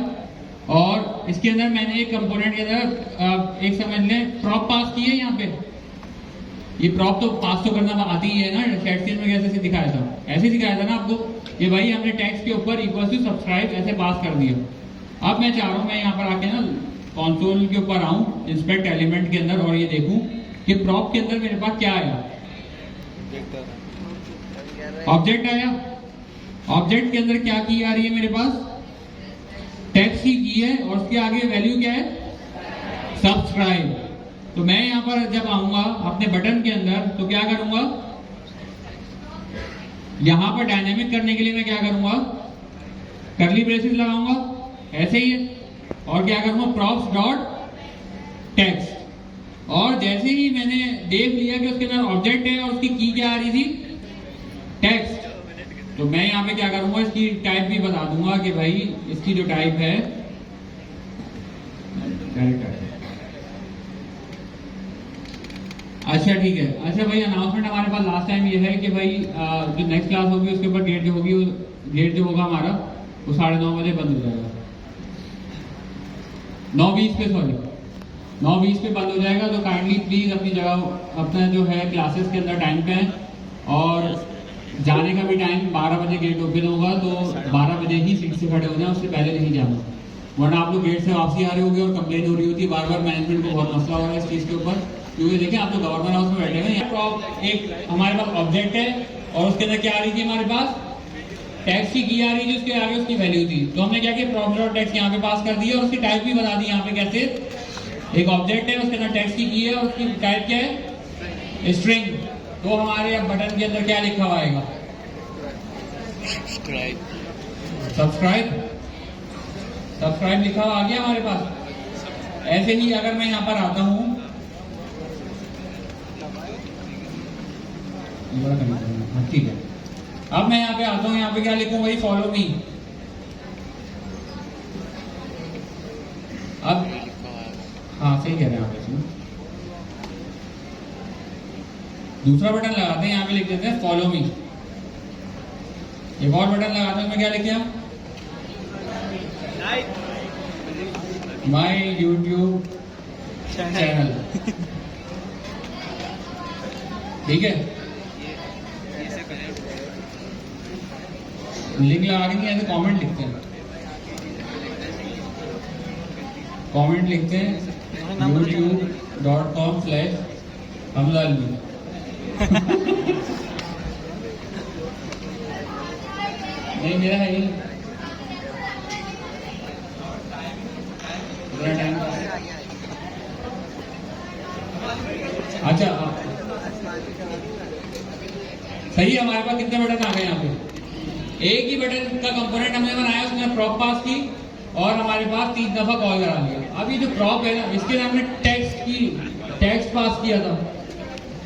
और इसके अंदर मैंने एक कंपोनेंट के अंदर एक समझ लें प्रॉप पास की है। यहाँ पे ये प्रॉप तो पास तो करना आती ही है ना। शेडस्क्रीन में कैसे दिखाया था, ऐसे दिखाया था ना आपको कि भाई हमने टेक्स्ट के ऊपर इक्वल टू सब्सक्राइब ऐसे पास कर दिया। अब मैं चाह रहा हूँ मैं यहाँ पर आके ना कंसोल के ऊपर आऊँ, इंस्पेक्ट एलिमेंट के अंदर, और ये देखूं कि प्रॉप के अंदर मेरे पास क्या आया, ऑब्जेक्ट आया। ऑब्जेक्ट के अंदर क्या की आ रही है मेरे पास? टेक्स्ट की है, और उसके आगे वैल्यू क्या है? सब्सक्राइब। तो मैं यहां पर जब आऊंगा अपने बटन के अंदर तो क्या करूंगा, यहां पर डायनेमिक करने के लिए मैं क्या करूंगा, कर्ली ब्रेसेस लगाऊंगा ऐसे ही है, और क्या करूंगा, प्रॉप्स डॉट टेक्स्ट। और जैसे ही मैंने देख लिया कि उसके अंदर ऑब्जेक्ट है और उसकी की क्या आ रही थी, टेक्स्ट, तो मैं यहाँ पे क्या करूंगा, इसकी टाइप भी बता दूंगा कि भाई इसकी जो टाइप है कैरेक्टर। अच्छा ठीक है। अच्छा भाई, अनाउंसमेंट हमारे पास लास्ट टाइम ये है कि भाई जो नेक्स्ट क्लास होगी उसके ऊपर गेट जो होगी, गेट जो होगा हमारा वो 9:30 बजे बंद हो जाएगा। 9:20 पे, सॉरी 9:20 पे बंद हो जाएगा। तो काइंडली प्लीज अपनी जगह, अपना जो है क्लासेस के अंदर टाइम पे है। और जाने का भी टाइम 12 बजे गेट ओपन होगा, तो 12 बजे ही सीट से खड़े हो जाए, उससे पहले नहीं जाना, वरना आप लोग गेट से वापसी आ रहे होगे और कंप्लेन हो रही होती है बार बार। मैनेजमेंट को बहुत मसला हो रहा है इस चीज के ऊपर, क्योंकि देखिए आप तो गवर्नमेंट हाउस में बैठे हुए हैं। तो एक हमारे पास ऑब्जेक्ट है और उसके अंदर क्या आ रही थी हमारे पास, टैक्स की आ रही थी, उसके आगे उसकी वैल्यू थी। तो हमने क्या किया, प्रॉफिट और टैक्स यहाँ पे पास कर दिया और उसकी टाइप भी बता दी यहाँ पे कैसे। एक ऑब्जेक्ट है, उसके अंदर टैक्स की है और उसकी टाइप क्या है, स्ट्रिंग। तो हमारे अब बटन के अंदर क्या लिखा हुआ आएगा, सब्सक्राइब। सब्सक्राइब लिखा हुआ आ गया हमारे पास। ऐसे ही अगर मैं यहाँ पर आता हूँ, ठीक है, अब मैं यहाँ पे आता हूँ, यहाँ पे क्या लिखूं भाई, फॉलो मी। अब हाँ सही कह रहे हैं आप इसमें। दूसरा बटन लगाते हैं, यहाँ पे लिख देते हैं फॉलो मी। एक और बटन लगाते हैं, उसमें क्या लिखे हम, माई यूट्यूब चैनल। ठीक है, लिंक लगा देंगे, ऐसे कमेंट लिखते हैं, कमेंट लिखते हैं youtube.com/हमजा अलवी। नहीं मेरा है ही टाइम। अच्छा सही है, हमारे पास कितने बटन आ गए यहाँ पे। एक ही बटन का कंपोनेंट हमने बनाया, उसने प्रॉप पास की और हमारे पास 3 दफा कॉल करा लिया। अब ये जो प्रॉप है ना, इसके लिए हमने टेक्स्ट पास किया था।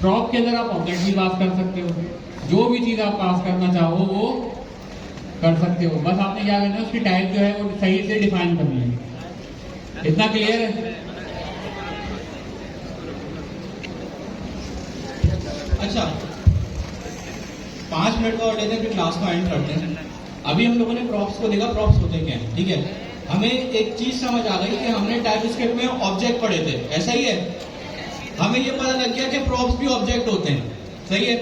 प्रॉप के अंदर आप ऑब्जेक्ट भी पास कर सकते हो, जो भी चीज आप पास करना चाहो वो कर सकते हो। बस आपने क्या करना है, उसकी टाइप जो है वो सही से डिफाइन करनी है। इतना क्लियर है? अच्छा 5 मिनट का और लेते हैं, फिर क्लास को एंड करते हैं। अभी हम लोगों ने प्रॉप्स को देखा, प्रॉप्स होते क्या है, ठीक है। हमें एक चीज समझ आ गई कि हमने टाइपस्क्रिप्ट में ऑब्जेक्ट पढ़े थे, ऐसा ही है। हमें ये पता लग गया कि प्रॉप्स भी ऑब्जेक्ट होते हैं, सही है।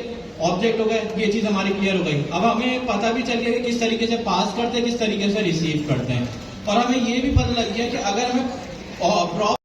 ऑब्जेक्ट हो गए, ये चीज हमारी क्लियर हो गई। अब हमें पता भी चल गया कि किस तरीके से पास करते हैं, किस तरीके से रिसीव करते हैं। और हमें ये भी पता लग गया कि अगर हमें प्रॉप